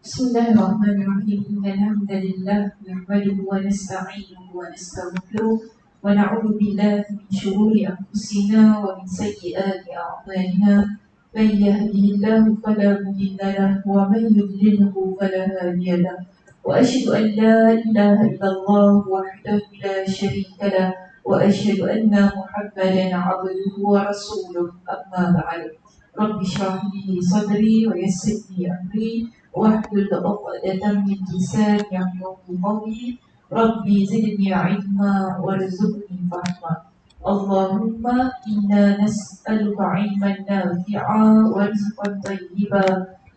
Bismillahirrahmanirrahim. Innal hamdalillah nahmaduhu wa nasta'inuhu wa nastaghfiruh wa na'udzu billahi min shururi anfusina wa min sayyiati a'malina. Man yahdihillahu fala mudilla lahu wa man yudlilhu fala hadiya lahu. Wa asyhadu an la ilaha illallah wahdahu la syarika lahu wa asyhadu anna Muhammadan 'abduhu wa rasuluh. Amma ba'du. Rabbi shrah li sadri wa yassir li amri واحلل عقدة من لساني يفقهوا قولي ربي زدني علما وارزقني فهما اللهم إنا نسألك علما نافعا ورزقا طيبا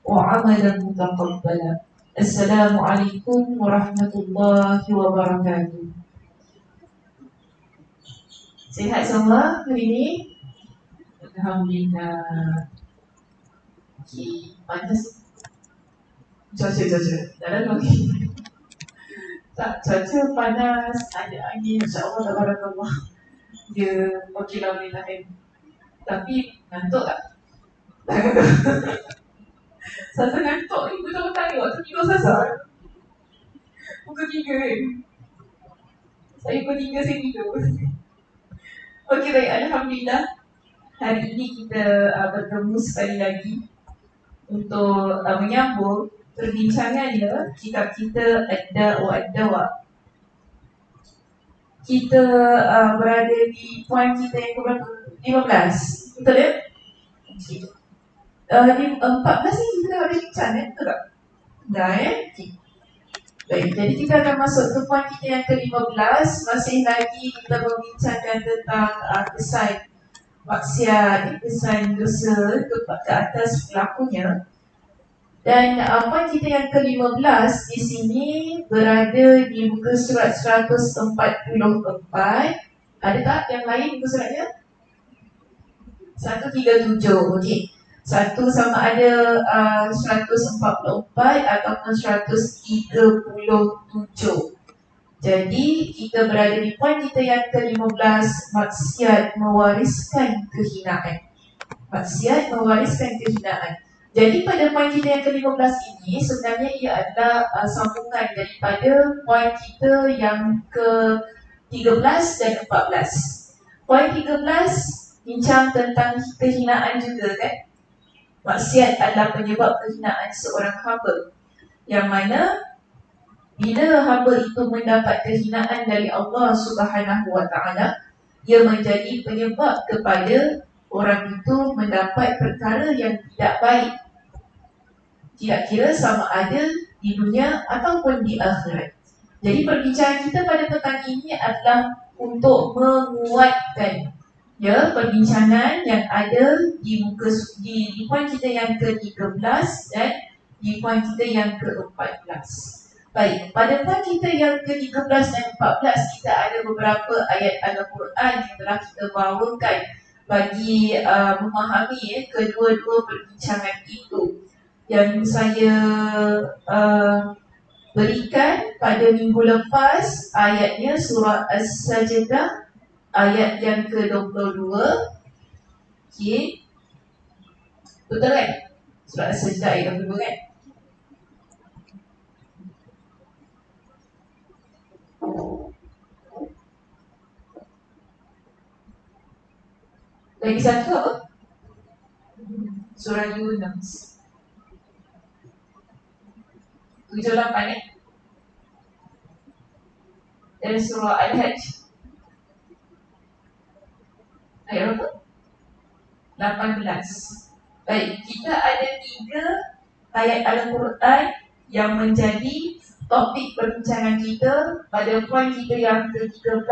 وعملا متقبلا. Assalamualaikum warahmatullahi wabarakatuh. Sihat semua hari ini? Alhamdulillah. Okay, panas cuaca dalam lagi tak cuaca panas, ada angin, insyaAllah tabarakallah. Dia okey lah boleh tahan. Tapi ngantuk tak? Tak ngantuk. Sasa ngantuk ni betul-betul ni waktu tidur Sasa pukul 3 kan. Saya pukul 3 saya tidur. Okey baik, Alhamdulillah. Hari ini kita bertemu sekali lagi untuk menyambung perbincangannya kitab kita Ad-Da' wa Ad-Dawa. Kita berada di poin kita yang berapa? 15. Betul ya? Okay. 14 ni kita dah ada bincang betul tak? Dah okay. Baik, jadi kita akan masuk ke poin kita yang ke-15. Masih lagi kita membincangkan tentang kesan maksiat, kesan dosa ke atas pelakunya. Dan poin kita yang ke-15 di sini berada di muka surat 144. Ada tak yang lain muka suratnya? 137. Okey. Satu sama ada 144 ataupun 137. Jadi kita berada di poin kita yang ke-15, maksiat mewariskan kehinaan. Maksiat mewariskan kehinaan. Jadi pada poin kita yang ke-15 ini sebenarnya ia adalah sambungan daripada poin kita yang ke-13 dan 14. Poin 13 bincang tentang kehinaan juga kan. Maksiat adalah penyebab kehinaan seorang hamba, yang mana bila hamba itu mendapat kehinaan dari Allah Subhanahu wa ta'ala, ia menjadi penyebab kepada orang itu mendapat perkara yang tidak baik, tidak kira sama ada di dunia ataupun di akhirat. Jadi perbincangan kita pada petang ini adalah untuk menguatkan perbincangan yang ada di poin kita yang ke-13 dan di poin kita yang ke-14. Baik, pada poin kita yang ke-13 dan 14 kita ada beberapa ayat Al-Quran yang telah kita bawakan bagi memahami kedua-dua perbincangan itu, yang saya berikan pada minggu lepas. Ayatnya surah As-Sajdah ayat yang ke-22. Okey, betul kan? Surah As-Sajdah ayat 22 kan? Lagi satu apa? Surah Yunus 78 dan surah Al-Hajj ayat berapa? 18. Baik, kita ada 3 ayat Al-Quran yang menjadi topik perbincangan kita pada poin kita yang ke-13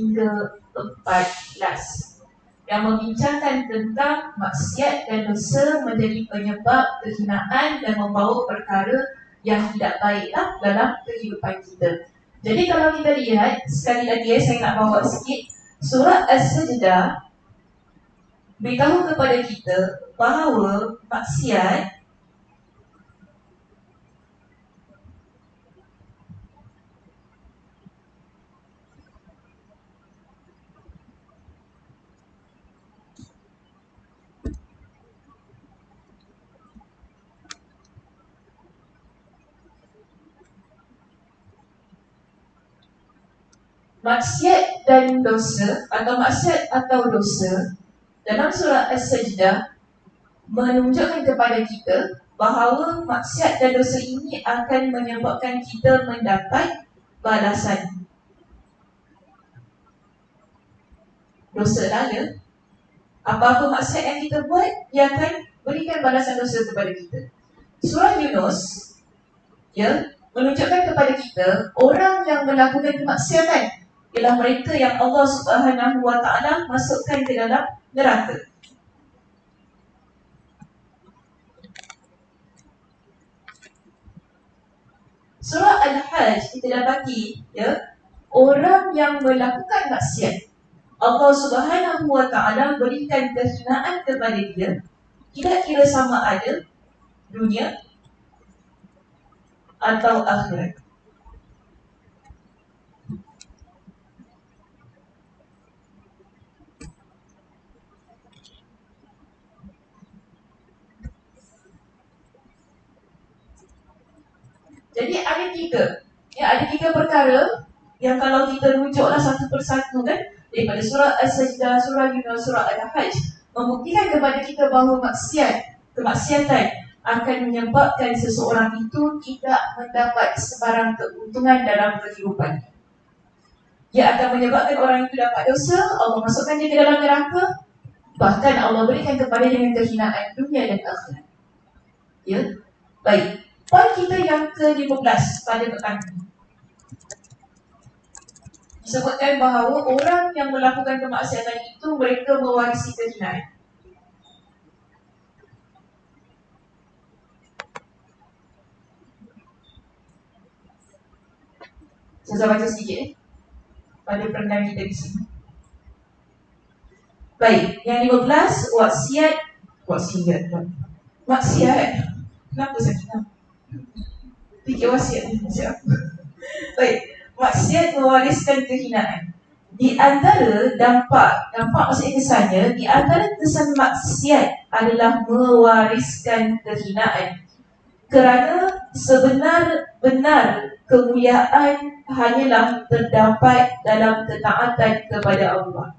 hingga 14, yang membincangkan tentang maksiat dan dosa menjadi penyebab kehinaan dan membawa perkara yang tidak baiklah dalam kehidupan kita. Jadi kalau kita lihat sekali lagi, saya nak bawa sikit surah As-Sajdah beritahu kepada kita bahawa maksiat maksiat dan dosa atau maksiat atau dosa dalam surah As-Sajdah menunjukkan kepada kita bahawa maksiat dan dosa ini akan menyebabkan kita mendapat balasan. Dosa lalu, apa-apa maksiat yang kita buat, dia akan berikan balasan dosa kepada kita. Surah Yunus menunjukkan kepada kita orang yang melakukan kemaksiatan ialah mereka yang Allah Subhanahu wa Ta'ala masukkan ke dalam neraka. Surah Al-Hajj kita dapati orang yang melakukan maksiat, Allah Subhanahu wa Ta'ala berikan kehinaan kepada dia, tidak kira sama ada dunia atau akhirat. Jadi ada tiga perkara yang kalau kita rujuklah satu persatu kan, daripada surah As-Sajdah, surah Yunus, surah Al-Hajj, membuktikan kepada kita bahawa kemaksiatan akan menyebabkan seseorang itu tidak mendapat sebarang keuntungan dalam kehidupan. Dia akan menyebabkan orang itu dapat dosa, Allah masukkan dia ke dalam neraka, bahkan Allah berikan kepada dia dengan kehinaan dunia dan akhirat. Baik. Poin kita yang ke-15 pada petang ini. Disebutkan bahawa orang yang melakukan kemaksiatan itu mereka mewarisi kehinaan. Saya baca sedikit pada perenang kita di sini. Baik, yang 15 maksiat. Kenapa saya kena fikir wasiat ni macam apa? Baik, maksiat mewariskan kehinaan. Di antara dampak maksudnya kesannya, di antara kesan maksiat adalah mewariskan kehinaan. Kerana sebenar-benar kemuliaan hanyalah terdapat dalam ketaatan kepada Allah.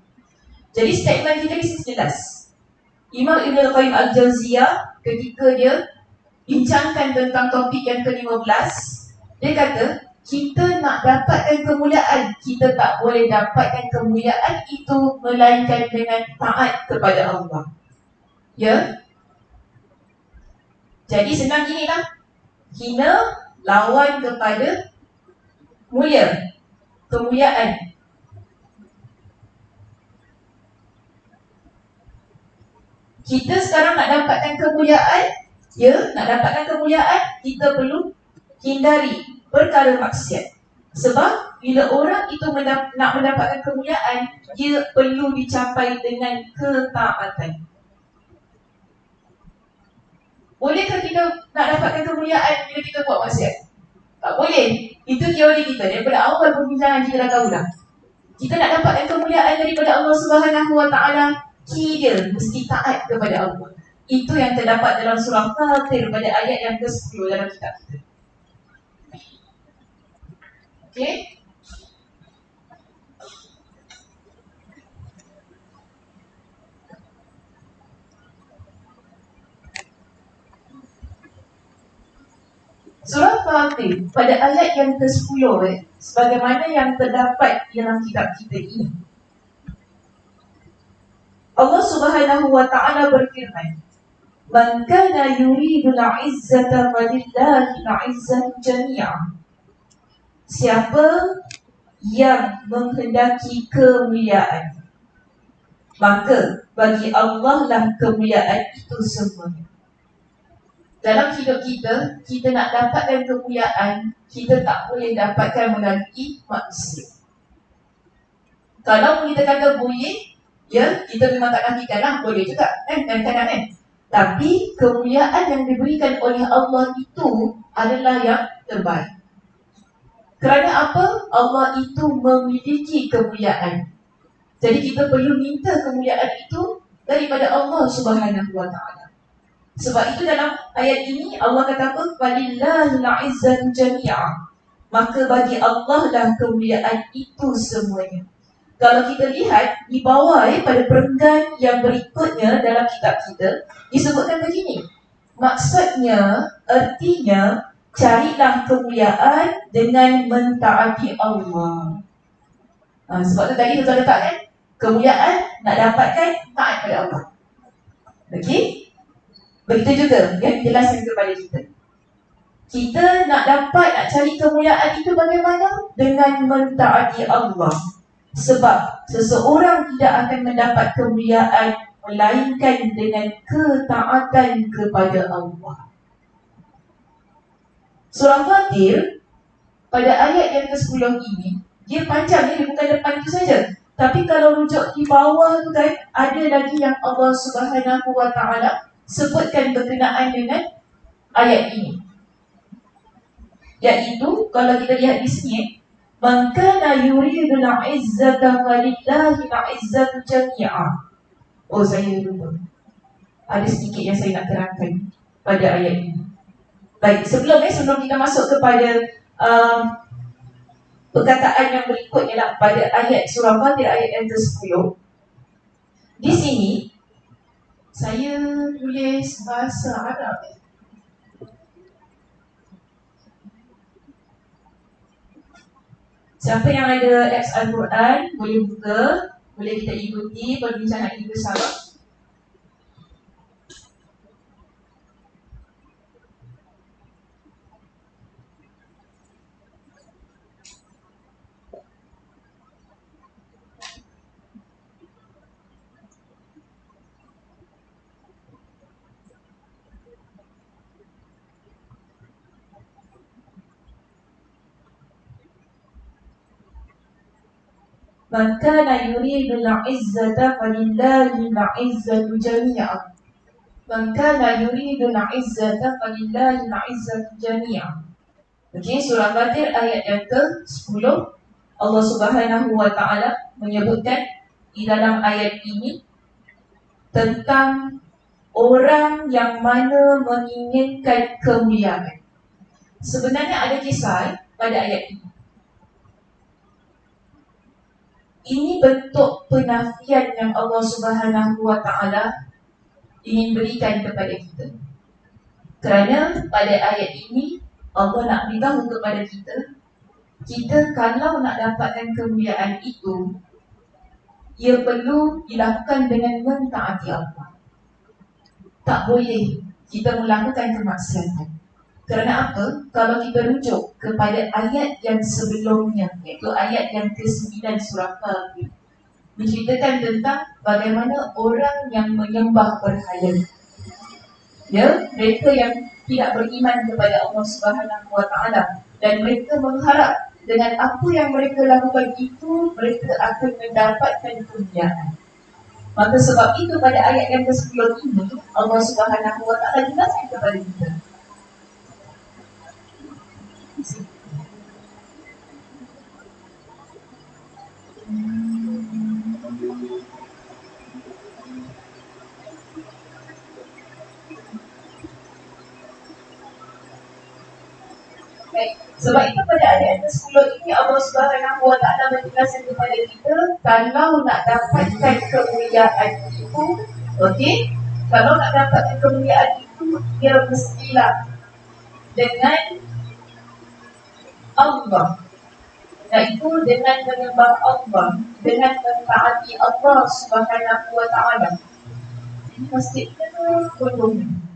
Jadi statement kita di sini jelas. Imam Ibn Al-Qayyim Al-Jawziyah ketika dia bincangkan tentang topik yang ke-15, dia kata, kita nak dapatkan kemuliaan, kita tak boleh dapatkan kemuliaan itu melainkan dengan taat kepada Allah. Jadi senang gini lah, hina lawan kepada mulia, kemuliaan. Kita sekarang nak dapatkan kemuliaan, kita perlu hindari perkara maksiat. Sebab bila orang itu nak mendapatkan kemuliaan, dia perlu dicapai dengan ketaatan. Bolehkah kita nak dapatkan kemuliaan bila kita buat maksiat? Tak boleh. Itu teori kita. Daripada awal perbincangan kita dah tahu dah. Kita nak dapatkan kemuliaan daripada Allah Subhanahu wa Ta'ala, kita mesti taat kepada Allah. Itu yang terdapat dalam surah Fatir pada ayat yang ke-10 dalam kitab kita. Okey? Surah Fatir pada ayat yang ke-10 sebagaimana yang terdapat dalam kitab kita ini. Allah Subhanahu wa Ta'ala berfirman, "Man kana yuridu al-'izzata falillahi al-'izzatu jami'an." Siapa yang menghendaki kemuliaan, maka bagi Allah lah kemuliaan itu semuanya. Dalam hidup kita, kita nak dapatkan kemuliaan, kita tak boleh dapatkan melalui manusia. Kalau kita kata boleh, kita memang tak nafikan lah, boleh juga kadang-kadang Tapi kemuliaan yang diberikan oleh Allah itu adalah yang terbaik. Kerana apa? Allah itu memiliki kemuliaan. Jadi kita perlu minta kemuliaan itu daripada Allah Subhanahu wa Ta'ala. Sebab itu dalam ayat ini Allah kata apa? "Walillahil 'izzatu jami'an." maka bagi Allah lah kemuliaan itu semuanya. Kalau kita lihat di bawah pada perenggan yang berikutnya dalam kitab kita, disebutkan begini. Maksudnya, artinya, carilah kemuliaan dengan mentaati Allah. Sebab tu tadi tuan letak kan, kemuliaan nak dapatkan taat pada Allah. Okey? Begitu juga yang dijelaskan kepada kita. Kita nak cari kemuliaan itu bagaimana? Dengan mentaati Allah. Sebab seseorang tidak akan mendapat kemuliaan melainkan dengan ketaatan kepada Allah. Surah Fatir pada ayat yang ke-10 ini, dia panjang ni, dia bukan depan itu saja. Tapi kalau rujuk di bawah tu kan, ada lagi yang Allah Subhanahu wa ta'ala sebutkan berkenaan dengan ayat ini. Iaitu, kalau kita lihat di sini, man kana yuridul izzata falillahi al-izzatu jami'a. Oh, saya lupa. Ada sedikit yang saya nak terangkan pada ayat ini. Baik, sebelum kita masuk kepada perkataan yang berikutnya lah, pada ayat surah Fatir ayat yang ke-10. Di sini saya tulis bahasa Arab. Siapa yang ada apps Al-Quran boleh buka, boleh kita ikuti perbincangan ini bersama. Man kana yuridul izzata falillahi al-izzatu jami'a. Man kana yuridul izzata falillahi al-izzatu jami'a. Okey, surah Fatir ayat yang ke-10, Allah Subhanahu wa ta'ala menyebutkan di dalam ayat ini tentang orang yang mana menginginkan kemuliaan. Sebenarnya ada kisah pada ayat ini. Ini bentuk penafian yang Allah Subhanahu wa ta'ala ingin berikan kepada kita. Kerana pada ayat ini Allah nak beritahu kepada kita kalau nak dapatkan kemuliaan itu, ia perlu dilakukan dengan mentaati Allah. Tak boleh kita melakukan kemaksiatan. Kerana apa? Kalau kita rujuk kepada ayat yang sebelumnya, iaitu ayat yang ke-9 surah Fatir, menceritakan tentang bagaimana orang yang menyembah berhala. Mereka yang tidak beriman kepada Allah Subhanahu wa ta'ala, dan mereka mengharap dengan apa yang mereka lakukan itu, mereka akan mendapatkan kemuliaan. Maka sebab itu pada ayat yang ke-10 ini, Allah Subhanahu wa ta'ala jelaskan kepada kita. Baik. Sebab itu pada ayat ke-10 ini Allah Subhanahu wa ta'ala menjelaskan kepada kita kalau nak dapatkan kemuliaan itu, okey, kalau nak dapatkan kemuliaan itu, dia mestilah dengan Allah, iaitu dengan menyembah Allah, dengan mentaati Allah Subhanahu wa ta'ala. Ini maksudnya belum.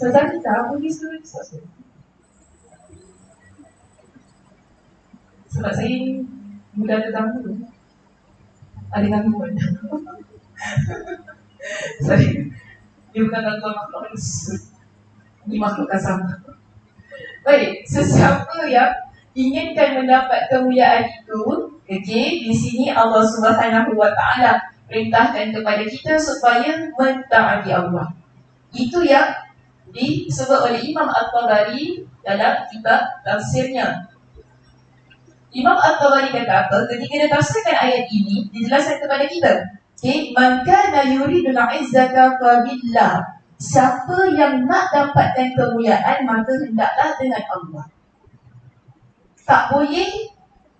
Sebab kita boleh suruh sesuatu. Sebab saya bulan pertama tu ada gangguan. Dia bukan gangguan makhluk halus, ini makhluk kasar. Baik, sesiapa yang inginkan mendapat kemuliaan itu, okey, di sini Allah Subhanahu wa ta'ala perintahkan kepada kita supaya mentaati Allah. Itu yang disebut oleh Imam Al-Tabari dalam kitab tafsirnya. Imam At-Tabari kata apa? Ketika dia tafsirkan ayat ini, dijelaskan kepada kita. Okay, man kana yuridul izzata fa billah. Siapa yang nak dapatkan kemuliaan, maka hendaklah dengan Allah. Tak boleh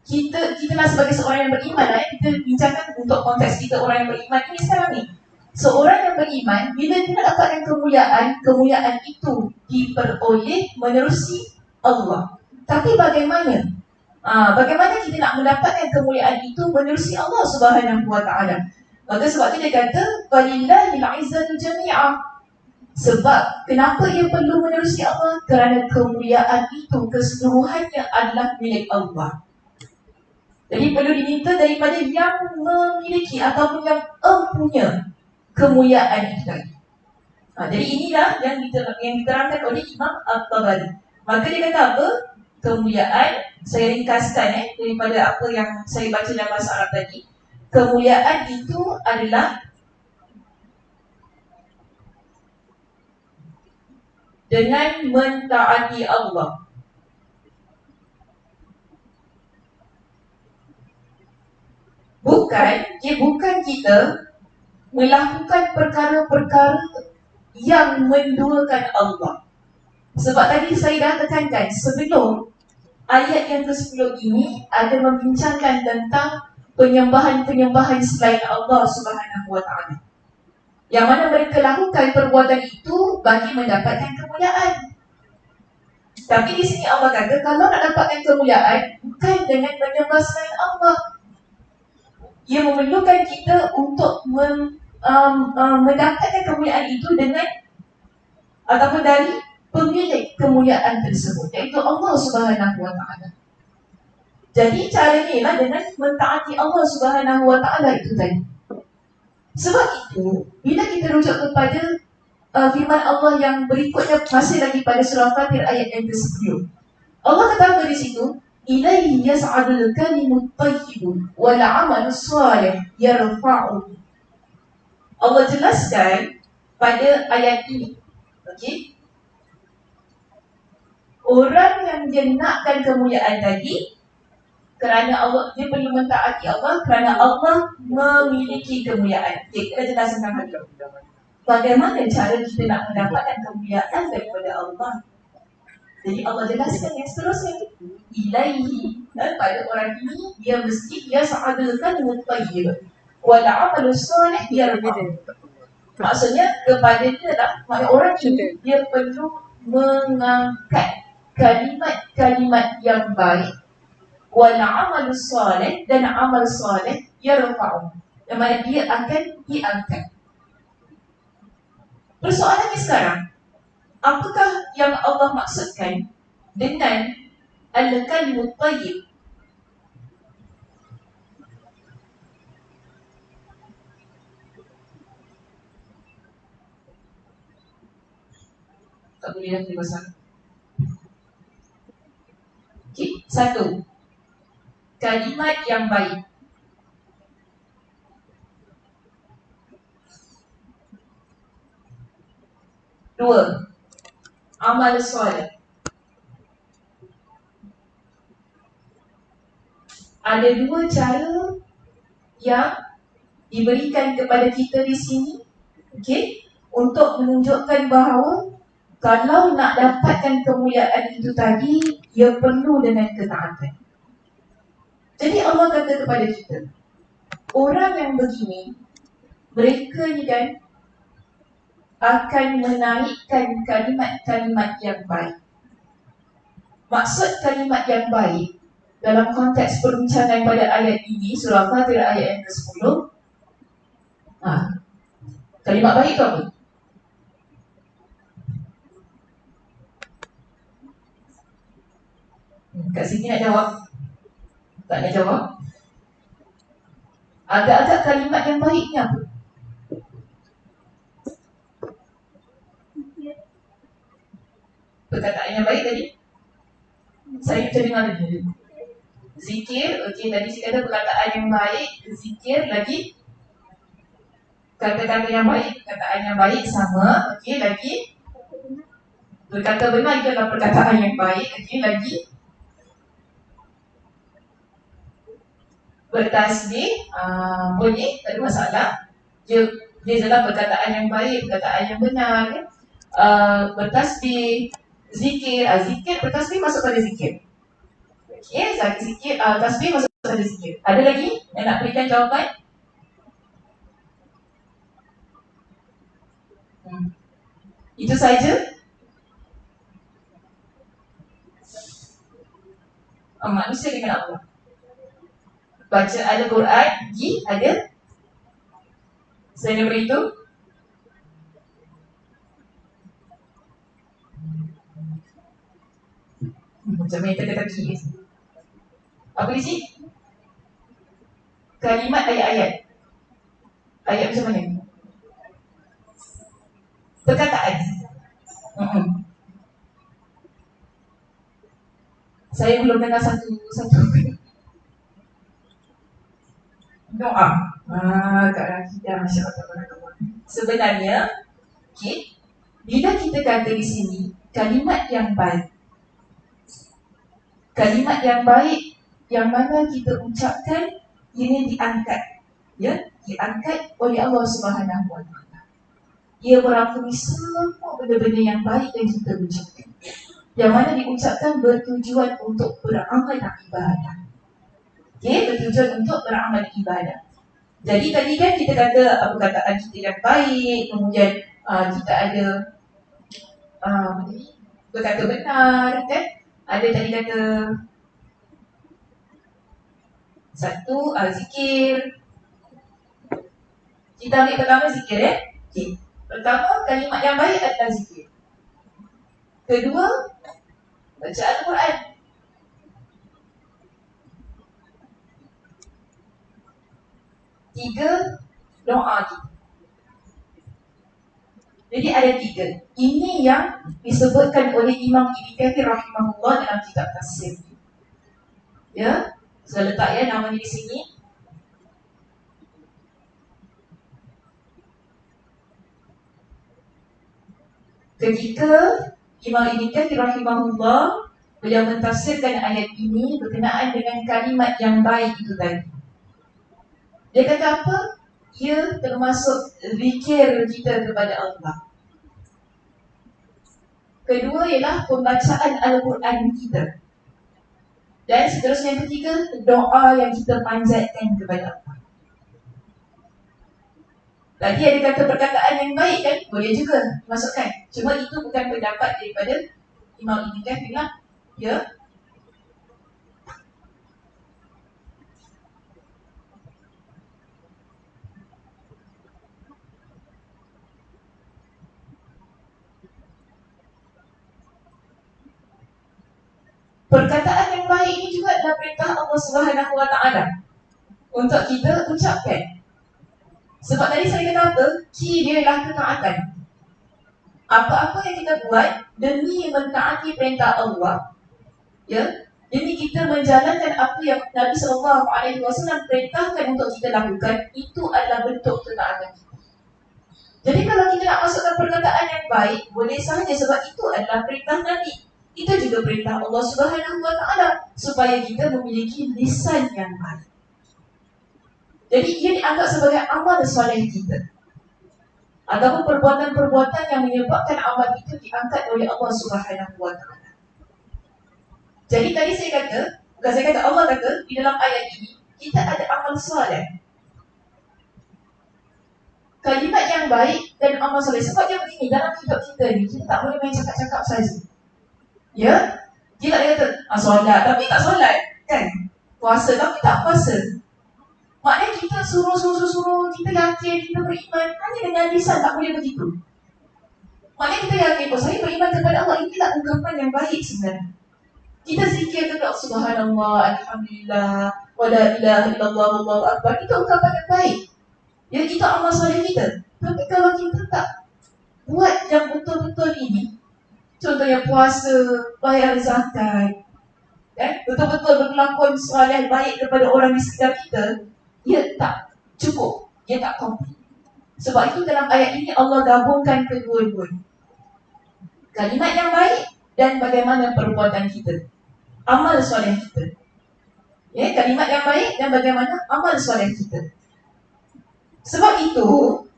kita nak sebagai seorang yang beriman, kita bincangkan untuk konteks kita orang yang beriman ini sekarang ni. Seorang yang beriman, bila dia nak dapatkan kemuliaan itu diperoleh menerusi Allah. Tapi bagaimana? Bagaimana kita nak mendapatkan kemuliaan itu menerusi Allah Subhanahu wa taala? Maka sebab itu dia kata walillahil izzatu jami'ah. Sebab kenapa ia perlu menerusi Allah? Kerana kemuliaan itu keseluruhannya adalah milik Allah. Jadi perlu diminta daripada yang memiliki ataupun yang empunya kemuliaan itu tadi. Jadi inilah yang diterangkan oleh Imam At-Tabari. Maka dia kata apa? Kemuliaan, saya ringkaskan daripada apa yang saya baca dalam bahasa Arab tadi. Kemuliaan itu adalah dengan mentaati Allah. Bukan kita melakukan perkara-perkara yang menduakan Allah. Sebab tadi saya dah tekankan sebelum ayat yang ke-10 ini ada membincangkan tentang penyembahan-penyembahan selain Allah Subhanahu wa taala. Yang mana mereka lakukan perbuatan itu bagi mendapatkan kemuliaan. Tapi di sini Allah kata kalau nak dapatkan kemuliaan bukan dengan menyembah selain Allah. Ia memerlukan kita untuk mendapatkan kemuliaan itu dengan ataupun dari pemilik kemuliaan tersebut, iaitu Allah Subhanahu wa taala. Jadi caranya ialah dengan mentaati Allah Subhanahu wa taala itu tadi. Sebab itu, bila kita rujuk kepada firman Allah yang berikutnya masih lagi pada surah Fatir ayat yang ke-10. Allah kata apa di situ? Ilaihi yas'adul kalimut thayyib wal 'amalus shalih yarfa'u. Allah jelaskan pada ayat ini. Okey. Orang yang dia nakkan kemuliaan tadi kerana Allah, dia perlu mentaati Allah kerana Allah memiliki kemuliaan. Okey, kita jelas tentang hal itu. Bagaimana cara kita nak mendapatkan kemuliaan daripada Allah? Jadi Allah jelaskan yang seterusnya. Ilaihi, pada orang ini dia mesti dia sa'adulkan mutayyib wal 'amalus salih yarfa'u. Maksudnya kepada dia lah, orang ini dia perlu mengangkat kalimat-kalimat yang baik wal 'amalus salih, dan amal salih yarfa'u, yang mana dia akan diangkat. Persoalannya sekarang, apakah yang Allah maksudkan dengan al-kalimut thayyib? Tak boleh dah berbahasa. Okay, satu, kalimat yang baik. Dua, amal soleh. Ada dua cara yang diberikan kepada kita di sini, okay, untuk menunjukkan bahawa kalau nak dapatkan kemuliaan itu tadi, ia perlu dengan ketaatan. Jadi Allah kata kepada kita, orang yang begini, mereka ni kan akan menaikkan kalimat-kalimat yang baik. Maksud kalimat yang baik dalam konteks perbincangan pada ayat ini, surah Fatir ayat yang ke-10, kalimat baik itu apa? Kak Siti nak jawab? Tak nak jawab? Agak-agak kalimat yang baik ni apa? Perkataan yang baik tadi saya macam dengar tadi. Zikir, okey, tadi saya kata perkataan yang baik, zikir, lagi kata-kata yang baik, perkataan yang baik sama, okey, lagi Berkata benar itu adalah perkataan yang baik. Okey, lagi bertasbih, boleh, tak ada masalah. Dia adalah perkataan yang baik, perkataan yang benar. Bertasbih, zikir, zikir, bertasbih masuk pada zikir. Okey, zikir, tasbih masuk pada zikir. Ada lagi yang nak berikan jawapan? Itu saja. Manusia dengan Allah. Baca Al-Quran, ada? Selain daripada itu, macam mana teka-teki. Apa di sini? Kalimat ayat-ayat. Ayat macam mana? Perkataan. Saya belum dengar satu doa. Kak Rafidah, Masya Allah. Sebenarnya, okay, bila kita kata di sini kalimat yang baik, kalimat yang baik yang mana kita ucapkan ini diangkat, ya, diangkat oleh Allah Subhanahu Wa Taala. Ia merangkumi semua benda-benda yang baik yang kita ucapkan, yang mana diucapkan bertujuan untuk beramal ibadah. Okay, bertujuan untuk beramal ibadah. Jadi tadi kan kita kata perkataan kita yang baik, kemudian kita ada berkata benar, kan? Ada tadi kata satu, zikir. Kita ambil pertama zikir, okay. Pertama, kalimat yang baik adalah zikir. Kedua, baca Al-Quran. Tiga, doa kita. Jadi ada tiga. Ini yang disebutkan oleh Imam Ibn Kathir rahimahullah dalam kitab tafsir. Ya, saya letak ya namanya di sini. Ketika Imam Ibn Kathir rahimahullah beliau mentafsirkan ayat ini berkenaan dengan kalimat yang baik itu tadi. Dia kata apa? Ia termasuk zikir kita kepada Allah. Kedua ialah pembacaan Al-Quran kita. Dan seterusnya yang ketiga, doa yang kita panjatkan kepada Allah. Tadi ada kata perkataan yang baik kan? Boleh juga masukkan. Cuma itu bukan pendapat daripada Imam Ibn Kathir lah. Ya. Perkataan yang baik ini juga adalah perintah Allah Subhanahu Wa Taala untuk kita ucapkan. Sebab tadi saya kata apa? Dia adalah ketaatan. Apa-apa yang kita buat demi mentaati perintah Allah, ya, demi kita menjalankan apa yang Nabi SAW perintahkan untuk kita lakukan, itu adalah bentuk ketaatan kita. Jadi kalau kita nak masukkan perkataan yang baik, boleh sahaja sebab itu adalah perintah Nabi. Itu juga perintah Allah Subhanahu Wa Taala supaya kita memiliki lisan yang baik. Jadi ia dianggap sebagai amal soleh kita, ataupun perbuatan-perbuatan yang menyebabkan amal itu diangkat oleh Allah Subhanahu Wa Taala. Jadi tadi saya kata Allah kata di dalam ayat ini kita ada amal soleh, kalimat yang baik dan amal soleh. Sebab dia begini, dalam hidup kita ni kita tak boleh main cakap-cakap saja. Ya, dia tak kata solat tapi tak solat, kan? Puasa tapi tak puasa. Maknanya kita suruh kita yakin, kita beriman hanya dengan lisan, tak boleh begitu. Maknanya kita yakin, saya beriman kepada Allah, inilah ungkapan yang baik sebenarnya. Kita zikir kepada subhanallah, alhamdulillah, wa la ilaha illallah, wallahu akbar. Itu ungkapan yang baik. Ya, itu amal soleh kita. Tapi kalau kita tak buat yang betul-betul ini, contohnya puasa, bayar zakat, betul-betul berkelakuan soleh baik kepada orang di sekitar kita, ia tak cukup, ia tak komplit. Sebab itu dalam ayat ini Allah gabungkan kedua-duanya. Kalimat yang baik dan bagaimana perbuatan kita, amal soleh kita. Ya, kalimat yang baik dan bagaimana amal soleh kita. Sebab itu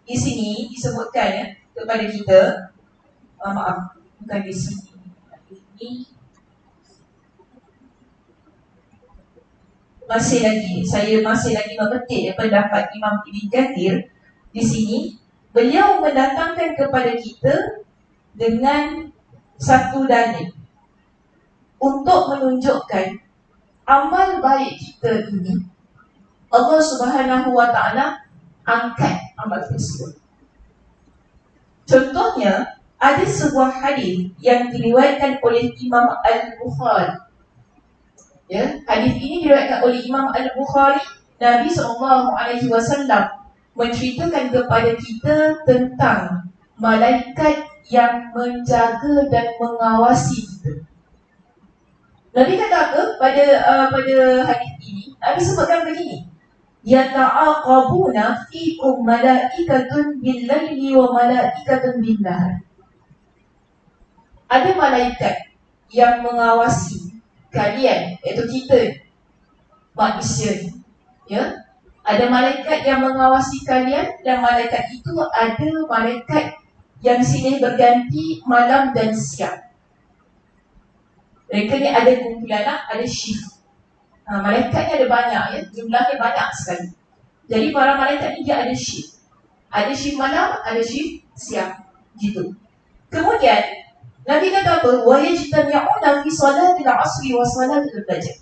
di sini disebutkan ya, kepada kita, maaf, bukan di sini. Ini saya masih lagi memetik pendapat Imam Ibn Kathir di sini. Beliau mendatangkan kepada kita dengan satu dalil untuk menunjukkan amal baik kita ini Allah Subhanahu wa taala angkat amal tersebut. Contohnya, ada sebuah hadis yang diriwayatkan oleh Imam Al-Bukhari. Ya, hadis ini diriwayatkan oleh Imam Al-Bukhari. Nabi SAW menceritakan kepada kita tentang malaikat yang menjaga dan mengawasi kita. Nabi kata apa pada hadis ini? Nabi sebutkan begini: yata'aqabuna fiikum malaikatun bil-laili wa malaikatun bin-nahar. Ada malaikat yang mengawasi kalian, iaitu kita manusia. Ya, ada malaikat yang mengawasi kalian, dan malaikat itu ada malaikat yang silih berganti malam dan siang. Mereka ni ada kumpulan, ada shift. Malaikatnya ada banyak ya, jumlahnya banyak sekali. Jadi para malaikat ni dia ada shift. Ada shift malam, ada shift siang. Gitu. Kemudian Nabi kata apa? Wa yajtami'una fi salatil 'asri wa salatil fajr.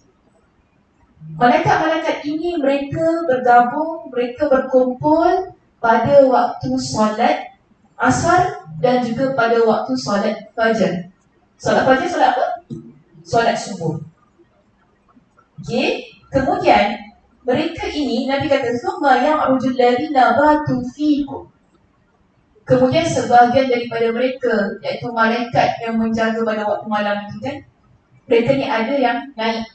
Malaikat-malaikat ini mereka bergabung, mereka berkumpul pada waktu solat asar dan juga pada waktu solat fajar. Solat fajar solat apa? Solat subuh. Okey, kemudian mereka ini Nabi kata summa ya'rujul ladina batu fiikum. Kemudian sebahagian daripada mereka, iaitu malaikat yang menjaga pada waktu malam itu kan, mereka ni ada yang naik.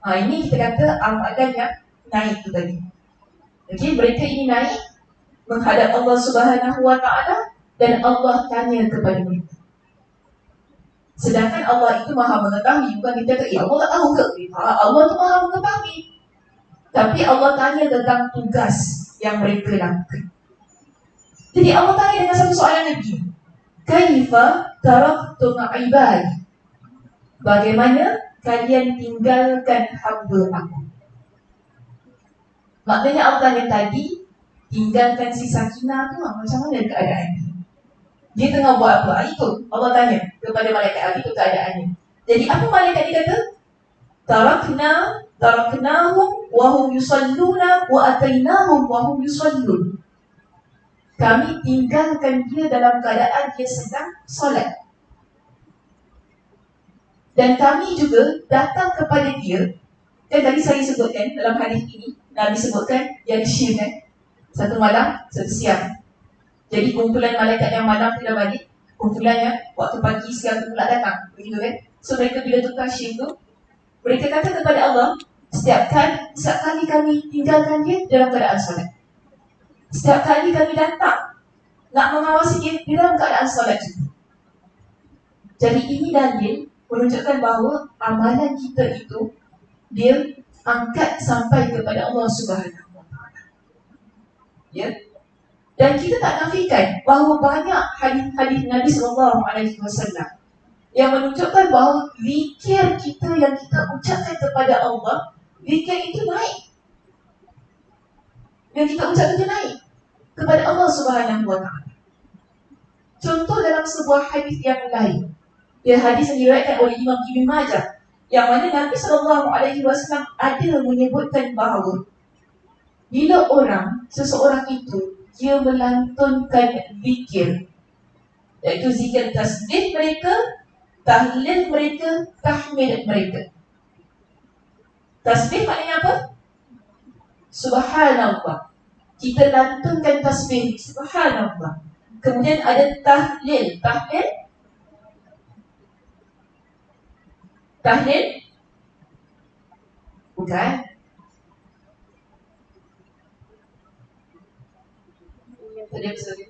Ini kita kata amalan yang naik tu tadi. Okey, mereka ini naik menghadap Allah Subhanahu wa taala dan Allah tanya kepada mereka. Sedangkan Allah itu maha mengetahui. Bukan kita kata, Allah tak tahu ke? Allah tu maha mengetahui. Tapi Allah tanya tentang tugas yang mereka lakukan. Jadi Allah tanya dengan satu soalan lagi. Kaifa taraktum ibadi? Bagaimana kalian tinggalkan hamba aku? Maknanya Allah tanya tadi, tinggalkan si Sakinah tu macam mana keadaannya? Dia tengah buat apa? Itu Allah tanya kepada malaikat api itu keadaannya. Jadi apa malaikat dia kata? Taraknahum wa hum yusalluna wa atainahum wa hum yusallun. Kami tinggalkan dia dalam keadaan dia sedang solat. Dan kami juga datang kepada dia. Dan tadi saya sebutkan dalam hadis ini, Nabi sebutkan yang shift kan, satu malam, satu siang. Jadi kumpulan malaikat yang malam tidak balik, kumpulan yang waktu pagi siang tu pula datang. Begitu kan? So mereka bila tukar shift tu, mereka kata kepada Allah, setiap kali kami tinggalkan dia dalam keadaan solat. Setiap kali kami datang nak mengawasi dia dalam keadaan solat juga. Jadi ini dalil menunjukkan bahawa amalan kita itu dia angkat sampai kepada Allah Subhanahu wa taala. Ya. Dan kita tak nafikan bahawa banyak hadis-hadis Nabi SAW yang menunjukkan bahawa zikir kita yang kita ucapkan kepada Allah, zikir itu naik. Yang kita ucapkan itu naik kepada Allah Subhanahu wa taala. Contoh dalam sebuah hadis yang lain, ya, hadis yang diriwayatkan oleh Imam Ibn Majah, yang mana Nabi SAW ada menyebutkan bahawa bila seseorang itu dia melantunkan zikir, iaitu zikir tasbih mereka, tahlil mereka, tahmid mereka. Tasbih maknanya apa? Subhanallah. Kita lantunkan tasbih Subhanallah. Kemudian ada tahlil. Tahlil bukan. Tadi apa saja?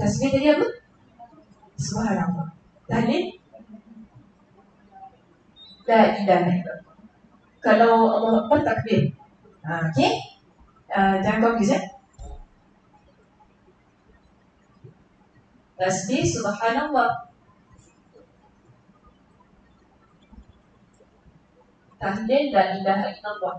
Tasbih tadi apa? Subhanallah. Tahlil? La ilaha illallah. Kalau Allah Akbar takbir. Okey. Jangan confuse Tasbih subhanallah. Tahlil la ilaha illallah.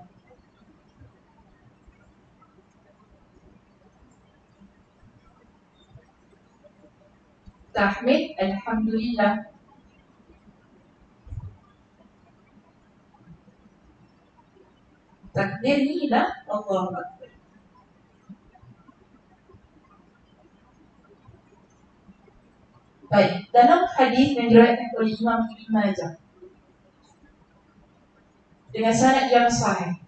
Tahmid alhamdulillah. Takbir ni lah Allahu Akbar. Baik, dalam hadis yang diriwayatkan oleh Imam Ibn Majah dengan sanad yang sahih,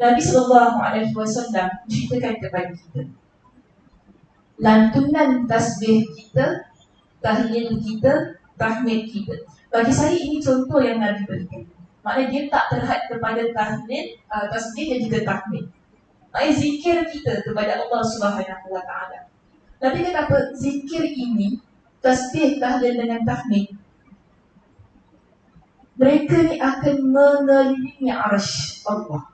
Nabi SAW menceritakan kepada kita lantunan tasbih kita, tahlil kita, tahmid kita. Bagi saya ini contoh yang Nabi berikan. Maknanya dia tak terhad kepada tahlil, tasbih dan juga tahmid. Maknanya zikir kita kepada Allah Subhanahu Wa Taala. Nabi kata apa? Zikir ini, tasbih, tahlil dengan tahmid, mereka ni akan mengelilingi arsy Allah.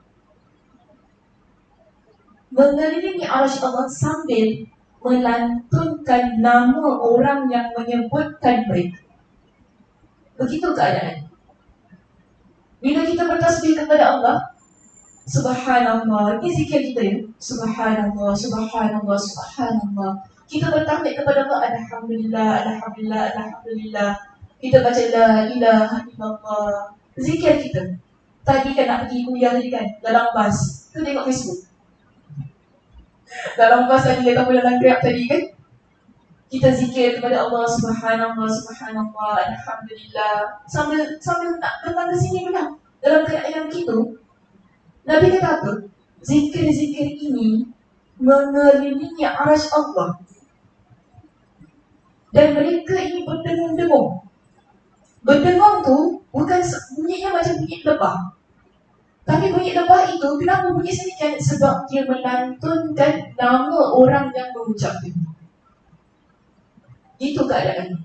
Mengelilingi arsy Allah sambil melantunkan nama orang yang menyebutkan mereka. Begitu keadaan. Bila kita bertasbih kepada Allah, Subhanallah, ini zikir kita ya. Subhanallah, Subhanallah, Subhanallah. Kita bertahmid kepada Allah, Alhamdulillah, Alhamdulillah, Alhamdulillah. Kita baca la ilaha illallah. Zikir kita. Tadi kan nak pergi kuliah tadi kan, dalam bas, kita tengok Facebook. Dalam bas tadi, ataupun dalam Grab tadi kan, kita zikir kepada Allah, Subhanallah, Subhanallah, Alhamdulillah. Sambil nak datang ke sini pula. Dalam keadaan itu, Nabi kata apa? Zikir-zikir ini mengelilingi arsy Allah. Dan mereka ini berdengung-dengung. Berdengung tu bukan bunyinya macam bunyi lebah. Tapi bunyi lebah itu, kenapa bunyi sedikit? Sebab dia melantunkan nama orang yang mengucapkan. Itu keadaan.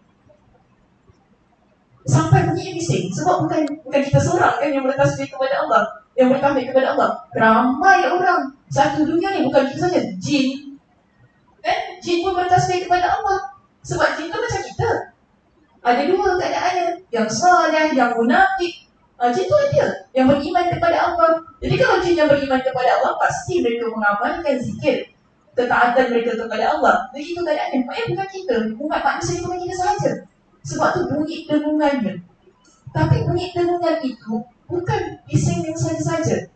Sampai bunyi bising. Sebab bukan kita seorang kan yang bertasbih kepada Allah, yang bertahmid kepada Allah. Ramai orang. Satu dunia ni bukan kita saja. Jin. Kan? Jin pun bertasbih kepada Allah. Sebab jin tu macam kita. Ada dua keadaannya. Yang saleh, yang munafik. Jin tu ada yang beriman kepada Allah. Jadi kalau jin yang beriman kepada Allah, pasti mereka mengamalkan zikir, ketaatan mereka kepada Allah. Begitu keadaannya. Maknanya bukan kita. Umat manusia bukan kita sahaja. Sebab tu bunyi dengungannya. Tapi bunyi dengungan itu bukan bising yang saja-saja.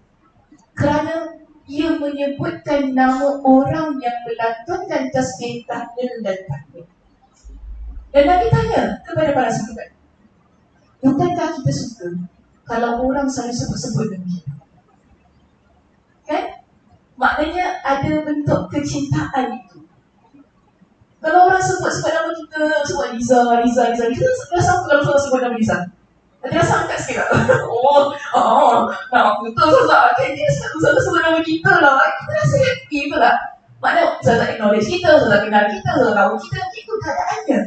Kerana ia menyebutkan nama orang yang melantunkan tasbih, tahlil dan tahmid. Dan Nabi tanya kepada para sahabat, bukankah kita suka kalau orang selalu sebut-sebut dengan kita? Kan? Maknanya ada bentuk kecintaan itu. Kalau orang sebut-sebut nama kita, sebut Liza, kita rasa apa kalau orang sebut nama Liza? Nanti rasa angkat sikit tak? Nak betul tak? Dia selalu sebut nama kita lah. Kita rasa happy betul tak? Maknanya saya tak acknowledge kita, saya tak kenal kita, saya tahu kita, itu keadaannya.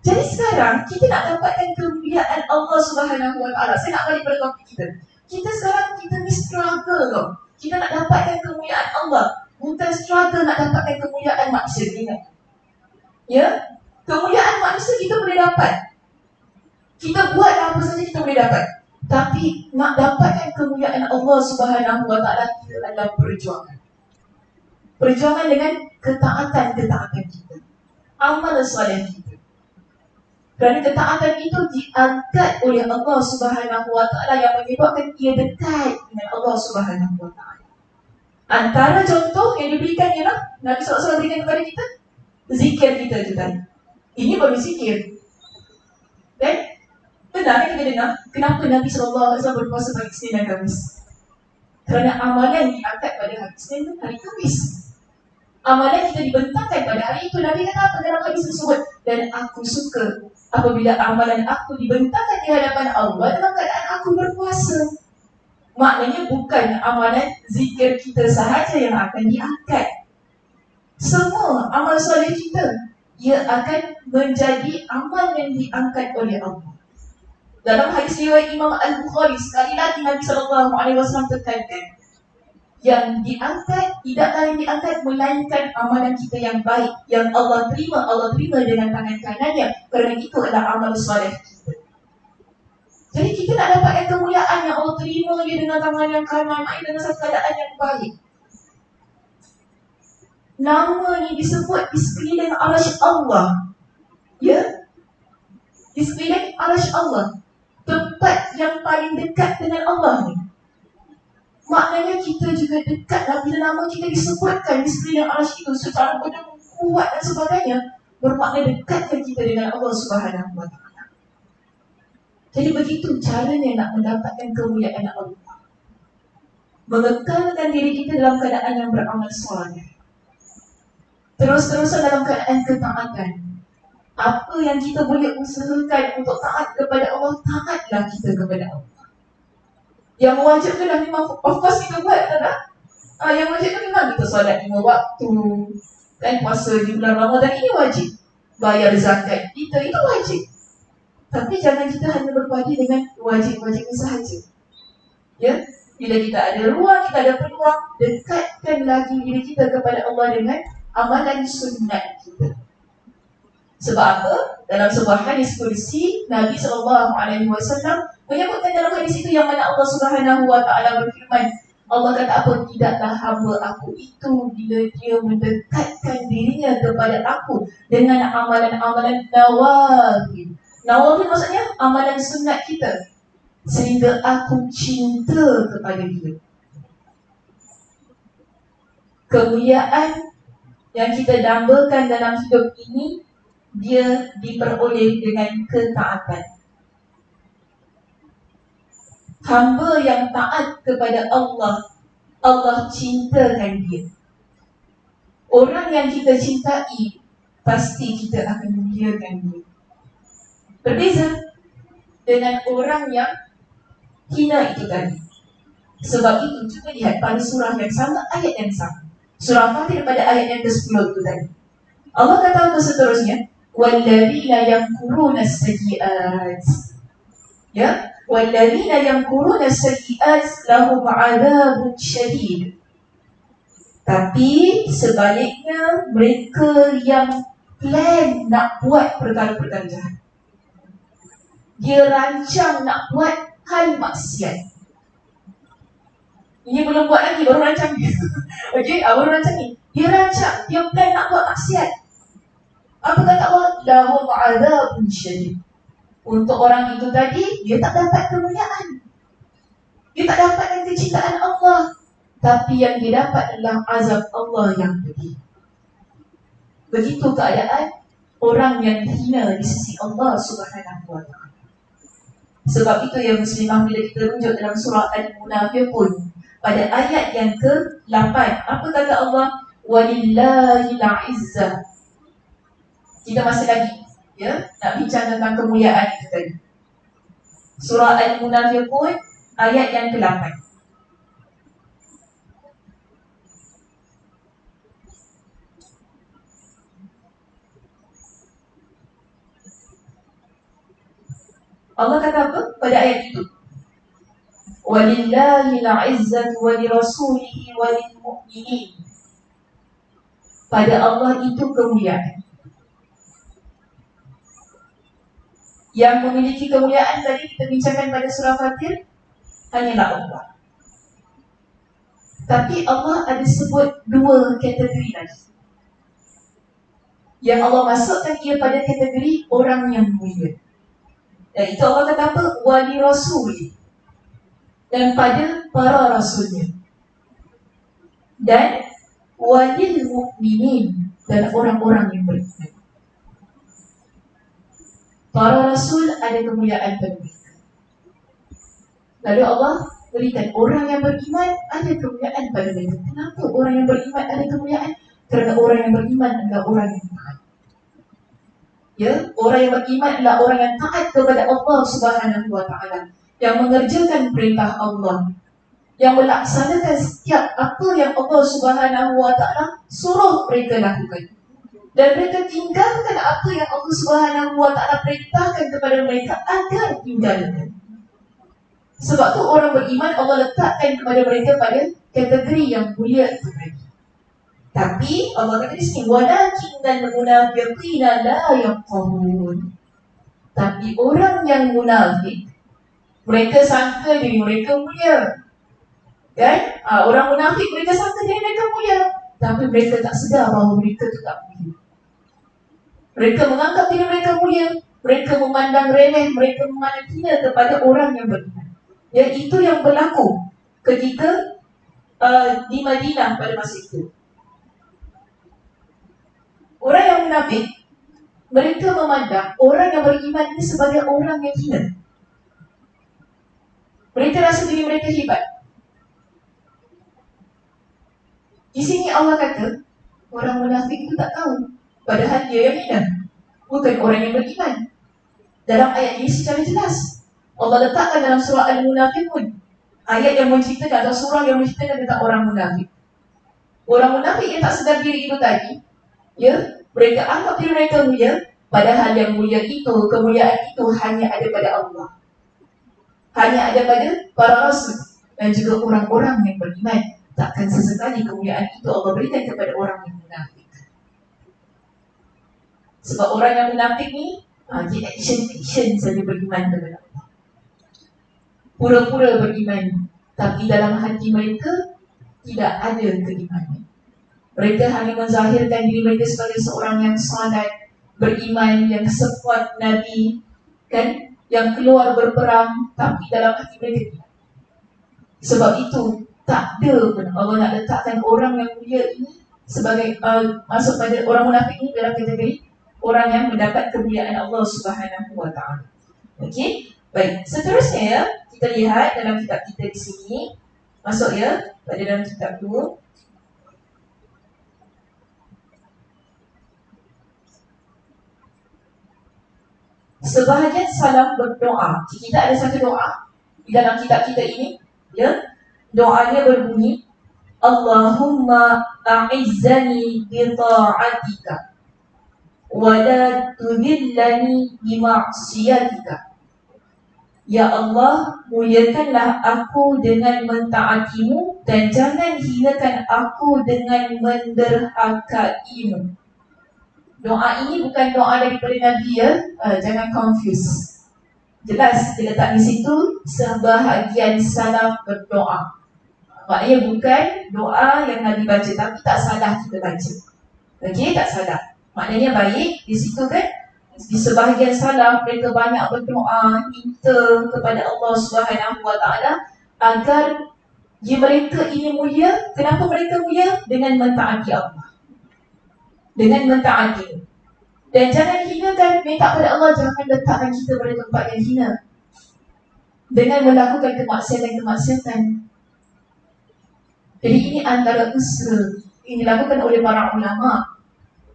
Jadi sekarang kita nak dapatkan kemuliaan Allah Subhanahu Wa Taala. Saya nak balik pada topik kita. Kita sekarang ni struggle tau. Kita nak dapatkan kemuliaan Allah, bukan struggle nak dapatkan kemuliaan manusia. Ingat. Ya, kemuliaan manusia kita boleh dapat. Kita buat apa saja kita boleh dapat. Tapi nak dapatkan kemuliaan Allah Subhanahu Wa Taala, kita adalah perjuangan. Perjuangan dengan ketaatan kita, amal soleh kita. Kerana ketaatan itu diangkat oleh Allah Subhanahu Wa Taala yang menyebabkan ia dekat dengan Allah Subhanahu Wa Taala. Antara contoh yang diberikan ialah Nabi SAW berikan kepada kita zikir kita tu tadi. Ini baru zikir. Dan benar kita dengar kenapa Nabi SAW berpuasa pada Isnin dan Khamis. Kerana amalan diangkat pada hari Isnin dan hari Khamis. Amalan kita dibentangkan pada hari itu. Nabi kata apa dalam hadis tersebut? Dan aku suka apabila amalan aku dibentangkan di hadapan Allah dalam keadaan aku berpuasa. Maknanya bukan amalan zikir kita sahaja yang akan diangkat. Semua amal soleh kita, ia akan menjadi amal yang diangkat oleh Allah. Dalam hadis riwayat Imam Al-Bukhari, sekali lagi Nabi SAW tekankan, yang diangkat tidaklah yang diangkat melainkan amalan kita yang baik, yang Allah terima dengan tangan kanannya, kerana itu adalah amal soleh kita. Jadi kita nak dapat kemuliaan yang Allah terima dia dengan tangan yang kanan, dengan satu keadaan yang baik. Nama ni disebut di sekeliling arasy Allah. Ya? Di sekeliling arasy Allah, tempat yang paling dekat dengan Allah ni. Maknanya kita juga dekatlah bila nama kita disebutkan di sekeliling arasy itu secara benar kuat dan sebagainya, bermakna dekatkan kita dengan Allah Subhanahu Wa Taala. Jadi begitu caranya nak mendapatkan kemuliaan Allah. Mengekalkan diri kita dalam keadaan yang beramal soleh. Terus-terusan dalam keadaan ketaatan. Apa yang kita boleh usahakan untuk taat kepada Allah, taatlah kita kepada Allah. Yang wajib tu dah memang, of course kita buat tak? Yang wajib tu memang kita solat 5 waktu, kan, puasa di bulan Ramadan ini wajib. Bayar zakat kita itu wajib. Tapi jangan kita hanya berpadu dengan wajib-wajib sahaja. Ya, bila kita ada ruang, kita ada peluang, dekatkan lagi diri kita kepada Allah dengan amalan sunnat kita. Sebab apa? Dalam sebuah hadis kursi, Nabi SAW menyebutkan dalam hadis itu yang mana Allah Subhanahu Wa Taala berfirman, Allah kata apa? Tidaklah hamba aku itu bila dia mendekatkan dirinya kepada aku dengan amalan-amalan nawafil. Nawafil maksudnya amalan sunat kita, sehingga aku cinta kepada dia. Kemuliaan yang kita dambakan dalam hidup ini, dia diperoleh dengan ketaatan. Hamba yang taat kepada Allah, Allah cintakan dia. Orang yang kita cintai, pasti kita akan muliakan dia. Berbeza dengan orang yang hina itu tadi. Sebab itu, cuba lihat pada surah yang sama, ayat yang sama. Surah Fatir pada ayat yang ke-10 itu tadi. Allah kata apa seterusnya? Walladzina yamkuruna as-sayyi'at. Ya, walladzina yamkuruna as-sayyi'at lahum 'adzabun syadid. Tapi sebaliknya, mereka yang plan nak buat perkara-perkara jahat, dia rancang nak buat hal maksiat. Ini belum buat lagi, baru rancang ni. Okey, baru rancang ni. Dia rancang, dia plan nak buat maksiat. Apa kata Allah? Lahum 'adzabun syadid. Untuk orang itu tadi, dia tak dapat kemuliaan, dia tak dapatkan kecintaan Allah, tapi yang dia dapat adalah azab Allah yang pedih. Begitu keadaan orang yang hina di sisi Allah Subhanahu Wa Taala. Sebab itu yang muslimah, bila kita rujuk dalam surah Al-Munafiqun pada ayat yang ke-8, apa kata Allah? Walillahil 'izzah. Kita masih lagi, ya, nak bincang tentang kemuliaan itu tadi. Surah Al-Munafiqun ayat yang ke-8. Allah kata apa pada ayat itu? Walillahil 'izzatu wa lirasulihi wa lil mu'minin. Pada Allah itu kemuliaan. Yang memiliki kemuliaan tadi kita bincangkan pada surah Fatir hanyalah Allah. Tapi Allah ada sebut dua kategori lagi, yang Allah masukkan ia pada kategori orang yang mulia. Dan itu Allah kata apa? Wali Rasul, dan pada para rasulnya. Dan walil mu'minin, dan orang-orang yang beriman. Para rasul ada kemuliaan pada mereka. Lalu Allah berikan orang yang beriman ada kemuliaan pada mereka. Kenapa orang yang beriman ada kemuliaan? Kerana orang yang beriman adalah orang yang taat. Ya, orang yang beriman adalah orang yang taat kepada Allah Subhanahu Wa Taala, yang mengerjakan perintah Allah yang melaksanakan setiap apa yang Allah Subhanahu Wa Taala suruh mereka lakukan, dan mereka tinggalkan apa yang Allah Subhanahu Wa Taala perintahkan kepada mereka agar tinggalkan. Sebab tu orang beriman Allah letakkan kepada mereka pada kategori yang mulia itu tadi. Tapi Allah kata di sini, walakinnal munafiqina la yafqahun. Tapi orang yang munafik, mereka sangka diri mereka mulia. Kan? Orang munafik mereka sangka diri mereka mulia, tapi mereka tak sedar bahawa mereka tu tak mulia. Mereka menganggap diri mereka mulia, mereka memandang remeh, mereka memandang hina kepada orang yang beriman. Dan itu yang berlaku ketika di Madinah pada masa itu. Orang yang munafik, mereka memandang orang yang beriman ini sebagai orang yang hina. Mereka rasa diri mereka hebat. Di sini Allah kata, orang munafik itu tak tahu, padahal dia yang hina, bukan orang yang beriman. Dalam ayat ini secara jelas Allah letakkan dalam surah Al-Munafiqun, ayat yang menceritakan atau surah yang menceritakan tentang orang munafik. Orang munafik yang tak sedar diri itu tadi, ya, mereka anggap diri mereka mulia, padahal yang mulia itu, kemuliaan itu hanya ada pada Allah, hanya ada pada para rasul dan juga orang-orang yang beriman. Takkan sesekali kemuliaan itu Allah berikan kepada orang yang munafik. Sebab orang yang munafik ni dia action saja beriman kepada Allah, pura-pura beriman, tapi dalam hati mereka tidak ada keimanan. Mereka hanya menzahirkan diri mereka sebagai seorang yang salat, beriman, yang sekuat Nabi, kan, yang keluar berperang, tapi dalam hati mereka tidak. Sebab itu tak ada pun Allah nak letakkan orang yang mulia ini sebagai masuk pada orang munafik ini dalam kategori orang yang mendapat kemuliaan Allah Subhanahu Wa Taala. Okey, baik. Seterusnya ya, kita lihat dalam kitab kita di sini, masuk ya pada dalam kitab tu. Sebahagian salaf berdoa. Kita ada satu doa di dalam kitab kita ini, ya. Doanya berbunyi, Allahumma a'izzani bi ta'atika wa la tudhillani bi ma'siyatika. Ya Allah, muliakanlah aku dengan mentaatimu dan jangan hinakan aku dengan menderhakaimu. Doa ini bukan doa daripada Nabi ya, jangan confuse. Jelas diletak di situ sebahagian salaf berdoa. Maknanya bukan doa yang Nabi baca, tapi tak salah kita baca. Okey, tak salah. Maknanya baik di situ kan. Di sebahagian salaf mereka banyak berdoa, minta kepada Allah Subhanahu Wa Taala agar mereka ini mulia. Kenapa mereka mulia? Dengan mentaati Allah, dengan mentaati. Dan jangan hinakan, minta pada Allah jangan letakkan kita pada tempat yang hina dengan melakukan kemaksiatan-kemaksiatan. Jadi ini antara usaha yang dilakukan oleh para ulama,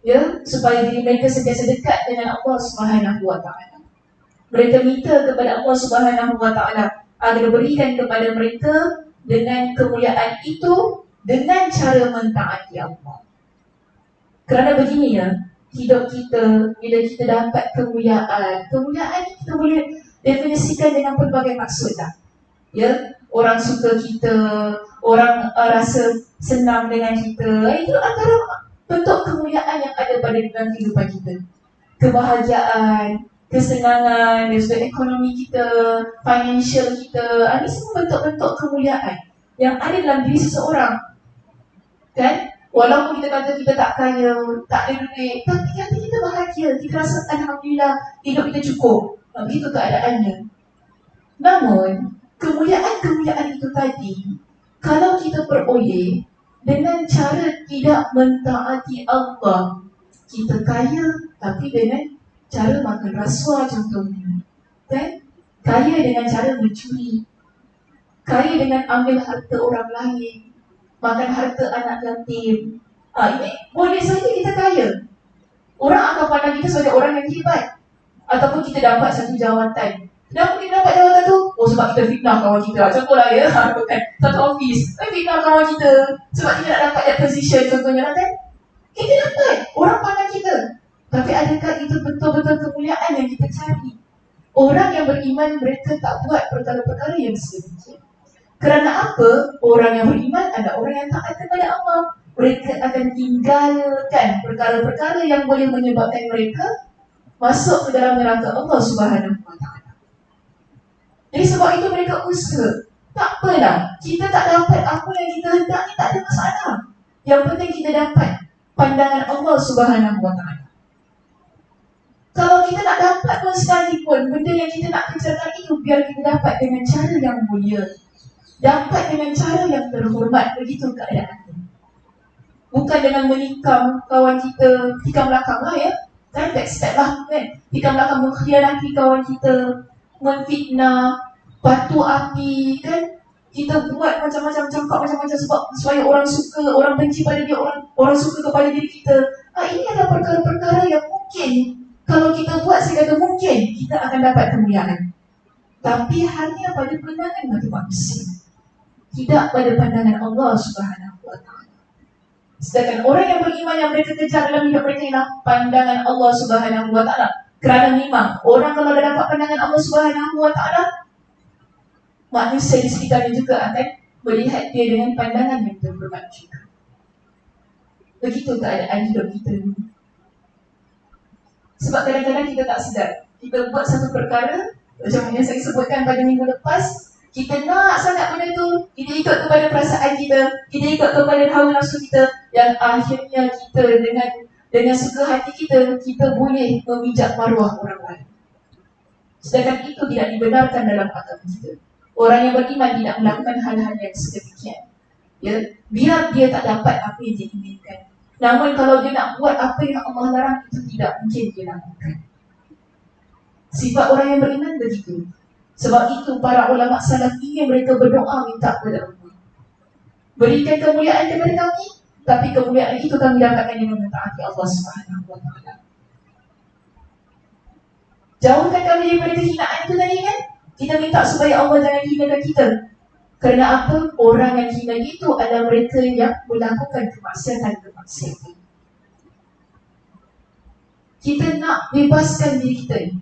ya, supaya diri mereka sentiasa dekat dengan Allah Subhanahu Wa Taala. Mereka minta kepada Allah Subhanahu Wa Taala agar berikan kepada mereka dengan kemuliaan itu dengan cara mentaati Allah. Kerana begini ya, hidup kita, bila kita dapat kemuliaan kita boleh definisikan dengan pelbagai maksud lah. Ya, orang suka kita, orang rasa senang dengan kita, itu antara bentuk kemuliaan yang ada pada dalam kehidupan kita. Kebahagiaan, kesenangan, dari sudut ekonomi kita, financial kita, ini semua bentuk-bentuk kemuliaan yang ada dalam diri seseorang. Kan? Walaupun kita kata kita tak kaya, tak ada duit, tapi hati kita bahagia, kita rasa Alhamdulillah hidup kita cukup. Begitu keadaannya. Namun kemuliaan-kemuliaan itu tadi, kalau kita peroleh dengan cara tidak mentaati Allah, kita kaya tapi dengan cara makan rasuah contohnya, kan? Kaya dengan cara mencuri, kaya dengan ambil harta orang lain, makan harta anak yatim. Ini boleh saja kita kaya. Orang akan pandang kita sebagai orang yang hebat. Ataupun kita dapat satu jawatan. Kenapa kita dapat jawatan tu? Oh, sebab kita fitnah kawan kita. Contohlah ya, kan satu office, fitnah kawan kita sebab kita nak dapat that position contohnya lah kan. Kita dapat, orang pandang kita. Tapi adakah itu betul-betul kemuliaan yang kita cari? Orang yang beriman, mereka tak buat perkara-perkara yang sedemikian. Kerana apa? Orang yang beriman adalah orang yang taat kepada Allah. Mereka akan tinggalkan perkara-perkara yang boleh menyebabkan mereka masuk ke dalam neraka Allah Subhanahu Wa Taala. Jadi sebab itu mereka usaha. Tak apalah, kita tak dapat apa yang kita hendak ni, tak ada masalah. Yang penting kita dapat pandangan Allah Subhanahu Wa Taala. Kalau kita nak dapat pun sekalipun, benda yang kita nak kerjakan itu biar kita dapat dengan cara yang mulia, dapat dengan cara yang terhormat. Begitu keadaannya. Bukan dengan menikam kawan kita, tikam belakang lah ya, kan, backstab lah kan, tikam belakang, mengkhianati kawan kita, memfitnah, batu api kan. Kita buat macam-macam, cakap macam-macam sebab supaya orang suka, orang benci pada dia, orang suka kepada diri kita. Ini adalah perkara-perkara yang mungkin kalau kita buat, saya kata mungkin kita akan dapat kemuliaan. Tapi hanya pada pandangan mata manusia, tidak pada pandangan Allah Subhanahu Wa Taala. Sedangkan orang yang beriman yang mereka kejar dalam hidup mereka ialah pandangan Allah Subhanahu Wa Taala. Kerana memang orang kalau dah dapat pandangan Allah Subhanahu Wa Taala, manusia di sekitarnya juga akan melihat dia dengan pandangan yang terhormat juga. Begitu keadaan hidup kita ni. Sebab kadang-kadang kita tak sedar, kita buat satu perkara macam yang saya sebutkan pada minggu lepas, kita nak sangat benda tu, kita ikut kepada perasaan kita, kita ikut kepada hawa nafsu kita, yang akhirnya kita dengan suka hati kita boleh memijak maruah orang lain. Sedangkan itu tidak dibenarkan dalam agama kita. Orang yang beriman tidak melakukan hal-hal yang sedemikian. Ya, biar dia tak dapat apa yang dia inginkan. Namun kalau dia nak buat apa yang Allah larang, itu tidak mungkin dia lakukan. Sifat orang yang beriman begitu. Sebab itu para ulama salaf ini mereka berdoa minta kepada Allah, berikan kemuliaan kepada kami, tapi kemuliaan itu kami dapatkan dengan mentaati Allah Subhanahu Wa Taala. Jauhkan kami daripada kehinaan itu tadi kan. Kita minta supaya Allah jangan hinakan kita. Kerana apa? Orang yang hina itu adalah mereka yang melakukan kemaksiatan. Kita nak bebaskan diri kita ni,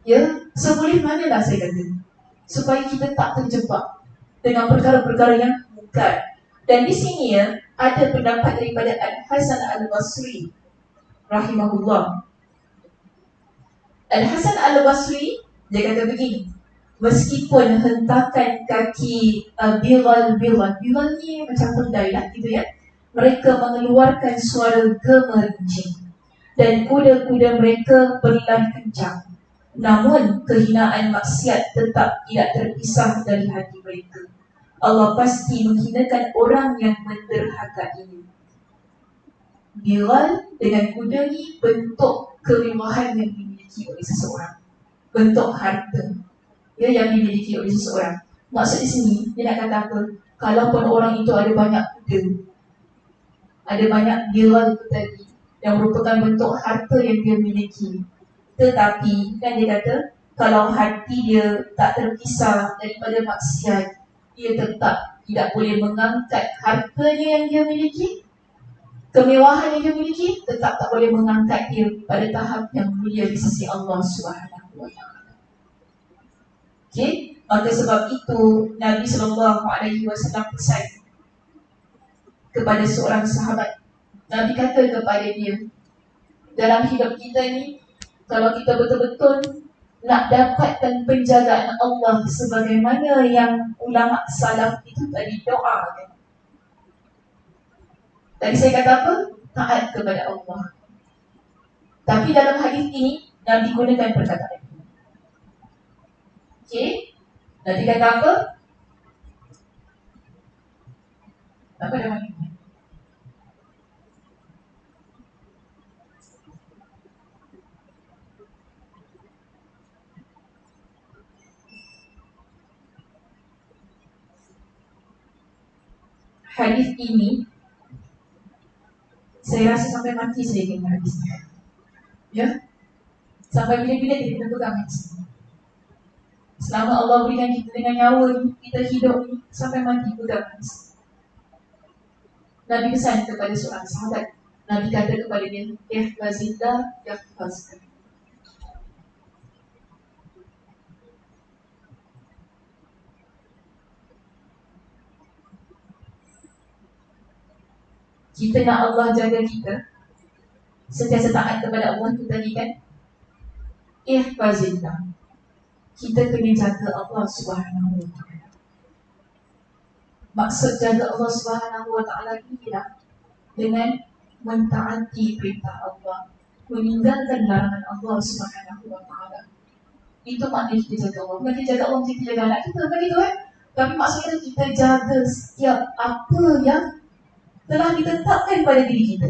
ya, seboleh manalah saya kata, supaya kita tak terjebak dengan perkara-perkara yang mungkar. Dan di sini ya, ada pendapat daripada Al-Hasan Al-Basri rahimahullah. Al-Hasan Al-Basri dia kata begini, meskipun hentakan kaki Bilal ni macam pendai lah gitu ya, mereka mengeluarkan suara gemerincing dan kuda-kuda mereka berlari kencang, namun kehinaan maksiat tetap tidak terpisah dari hati mereka. Allah pasti menghinakan orang yang menderhaka ini. Bilal dengan kuda ni bentuk kemewahan yang dimiliki oleh seseorang, bentuk harta yang dimiliki oleh seseorang. Maksud di sini, dia nak kata apa? Kalaupun orang itu ada banyak kuda, ada banyak Bilal itu tadi, yang merupakan bentuk harta yang dia miliki, tetapi kan dia kata, kalau hati dia tak terpisah daripada maksiat, dia tetap tidak boleh mengangkat hartanya yang dia miliki, kemewahan yang dia miliki, tetap tak boleh mengangkat dia pada tahap yang mulia di sisi Allah Subhanahu Wa Taala. Okay? Maka sebab itu Nabi SAW pesan kepada seorang sahabat. Nabi kata kepada dia, dalam hidup kita ni, kalau kita betul-betul nak dapatkan penjagaan Allah sebagaimana yang ulama salaf itu tadi doa kan? Tadi saya kata apa? Taat kepada Allah. Tapi dalam hadis ini Nabi gunakan perkataan. Okey, nanti kata apa? Apa nama ini? Hadis ini saya rasa sampai mati saya dengar hadisnya. Ya? Sampai bila-bila dia kena pegang hadis. Selama Allah berikan kita dengan nyawa ni, kita hidup ni, sampai mati pegang hadis. Nabi pesan kepada seorang sahabat. Nabi kata kepada dia, ihfazillah yahfazka. Kita nak Allah jaga kita, sentiasa taat kepada Allah tu tadi kan. Ihfazillah, kita kena jaga Allah Subhanahu Wa Taala. Maksud jaga Allah Subhanahu Wa Taala ni ialah dengan mentaati perintah Allah, meninggalkan larangan Allah Subhanahu Wa Taala. Itu maknanya kita jaga Allah. Bukan kita jaga Allah, kita jaga anak kita, bukan itu kan? Tapi maksudnya kita jaga setiap apa yang telah ditetapkan pada diri kita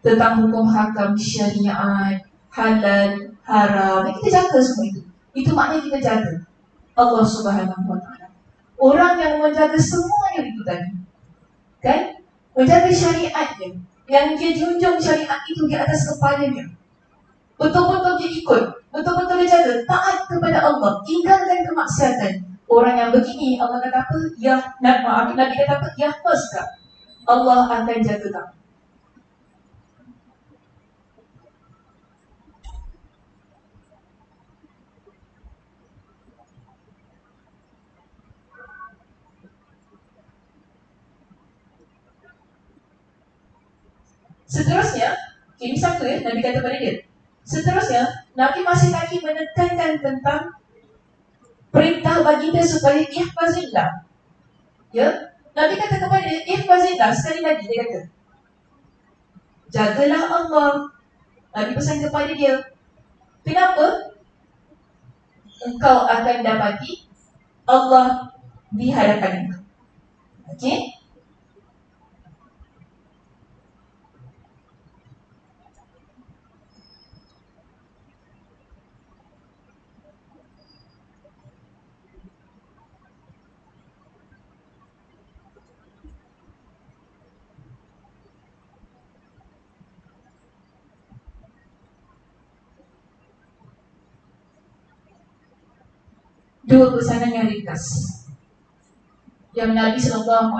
tentang hukum hakam syariat, halal, haram. Kita jaga semua itu. Itu maknanya kita jaga Allah Subhanahu Wa Taala. Orang yang menjaga semuanya itu tadi, kan? Menjaga syariatnya, yang dia junjung syariat itu di atas kepalanya. Betul-betul dia ikut, betul-betul dia jaga, taat kepada Allah, tinggalkan kemaksiatan. Orang yang begini, Allah kata apa? Nabi kata apa? Yahfazka. Allah akan jaga kamu. Seterusnya, ini satu ya, Nabi kata pada dia. Seterusnya, Nabi masih lagi menekankan tentang perintah baginda supaya ihfazillah. Ya, Nabi kata kepada dia, ihfazillah. Sekali lagi dia kata, jagalah Allah. Nabi pesan kepada dia, kenapa? Engkau akan dapati Allah di hadapan engkau. Okey? Dua pesanan yang ringkas yang Nabi SAW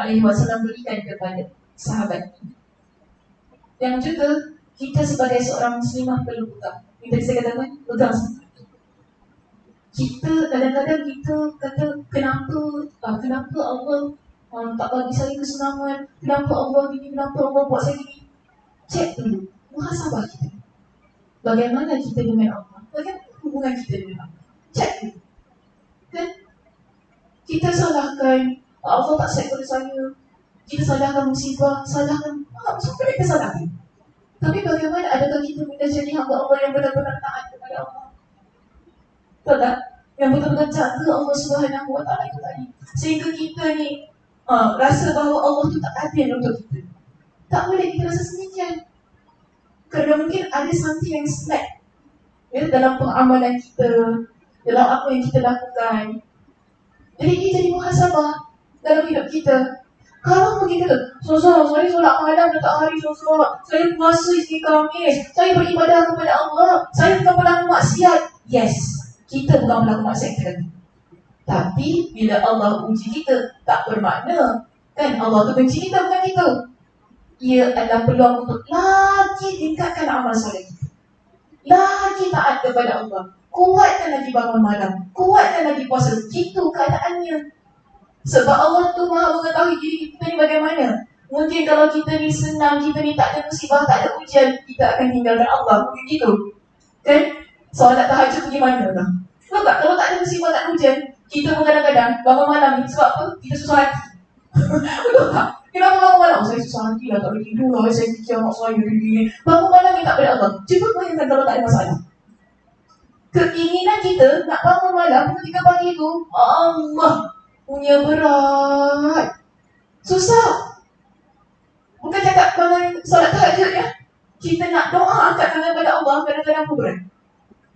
berikan kepada sahabat, yang juga kita sebagai seorang muslimah perlu pegang. Kita saya katakan, pegang semua. Kita kadang-kadang kita kata, kenapa Allah tak bagi saya kesenangan, kenapa Allah gini, kenapa Allah buat saya gini. Cek dulu muhasabah kita, bagaimana kita dengan Allah, bagaimana hubungan kita dengan Allah. Cek dulu. Kan? Kita salahkan Allah tak sayang pada saya, kita salahkan musibah, salahkan sampai kita salahkan. Tapi bagaimana adakah kita boleh jadi hamba Allah yang benar-benar taat kepada Allah? Betul tak? Yang betul-betul jaga Allah Subhanahu Wa Taala itu tadi, sehingga kita ni rasa bahawa Allah tu tak adil untuk kita. Tak boleh kita rasa semikian, kerana mungkin ada something yang slack ya, dalam pengamalan kita, dalam apa yang kita lakukan. Jadi ini jadi muhasabah dalam hidup kita. Kalau begitu, saya solat malam dan tak hari solat, saya puasa isteri Khamis, saya beribadah kepada Allah, saya bukan pelaku maksiat. Yes, kita bukan pelaku maksiat lagi. Tapi bila Allah uji kita, tak bermakna kan Allah tu benci kita, bukan itu. Ia adalah peluang untuk lagi tingkatkan amal soleh kita, lagi taat kepada Allah, kuatkan lagi bangun malam, kuatkan lagi puasa. Itu keadaannya. Sebab Allah tu maha mengetahui diri kita ni bagaimana. Mungkin kalau kita ni senang, kita ni tak ada musibah, tak ada ujian, kita akan tinggalkan Allah. Mungkin gitu kan? Solat tahajud pergi mana lah? Betul tak? Kalau tak ada musibah, tak ada ujian, kita pun kadang-kadang bangun malam ni. Sebab apa? Kita susah hati. Betul tak? Kenapa bangun malam? Saya susah hati lah, tak boleh tidur lah, saya fikir anak saya gini. Bangun malam ni tak pada Allah. Cuba bayangkan kalau tak ada masalah. Keinginan kita nak bangun malam ketika pagi tu, Allah punya berat, susah. Bukan cakap bangun solat tahajud ya, kita nak doa angkat tangan kepada Allah, kadang-kadang pun berat.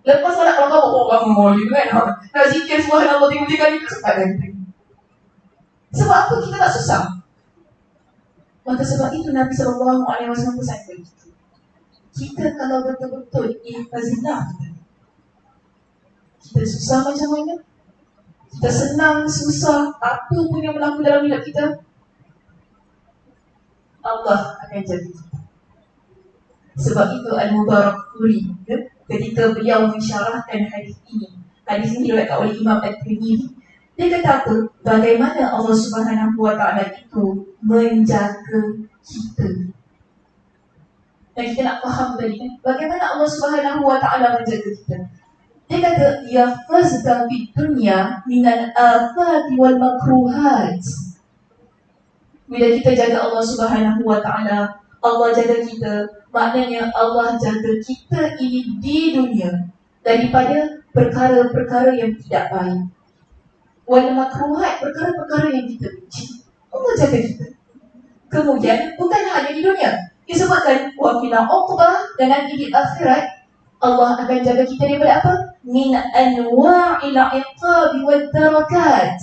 Lepas solat kalau kau bangun malam kan, nak zikir subhanallah 3 kali kesempatan kita. Sebab apa kita tak susah? Maka sebab itu Nabi SAW pesan kepada kita, kalau betul-betul ihfazillah, kita susah macam mana, Kita senang, susah, apa pun yang berlaku dalam hidup kita, Allah akan jaga kita. Sebab itu Al-Mubarakfuri ketika beliau mensyarahkan hadis ini, hadis ini diriwayatkan oleh Imam At-Tirmidzi, dia kata apa? Bagaimana Allah Subhanahu Wa Taala itu menjaga kita. Dan kita nak faham tadi kan, bagaimana Allah Subhanahu Wa Taala menjaga kita. Dia kata, yahfazka fid dunya minal afati wal makruhat. Bila kita jaga Allah Subhanahu Wa Taala, Allah jaga kita, maknanya Allah jaga kita ini di dunia daripada perkara-perkara yang tidak baik. Wal makruhat, perkara-perkara yang kita benci, Allah jaga kita. Kemudian bukan hanya di dunia, disebutkan wa fil uqbah, dan nanti di akhirat Allah akan jaga kita daripada apa? Min anwa'il iqabi wad darakat.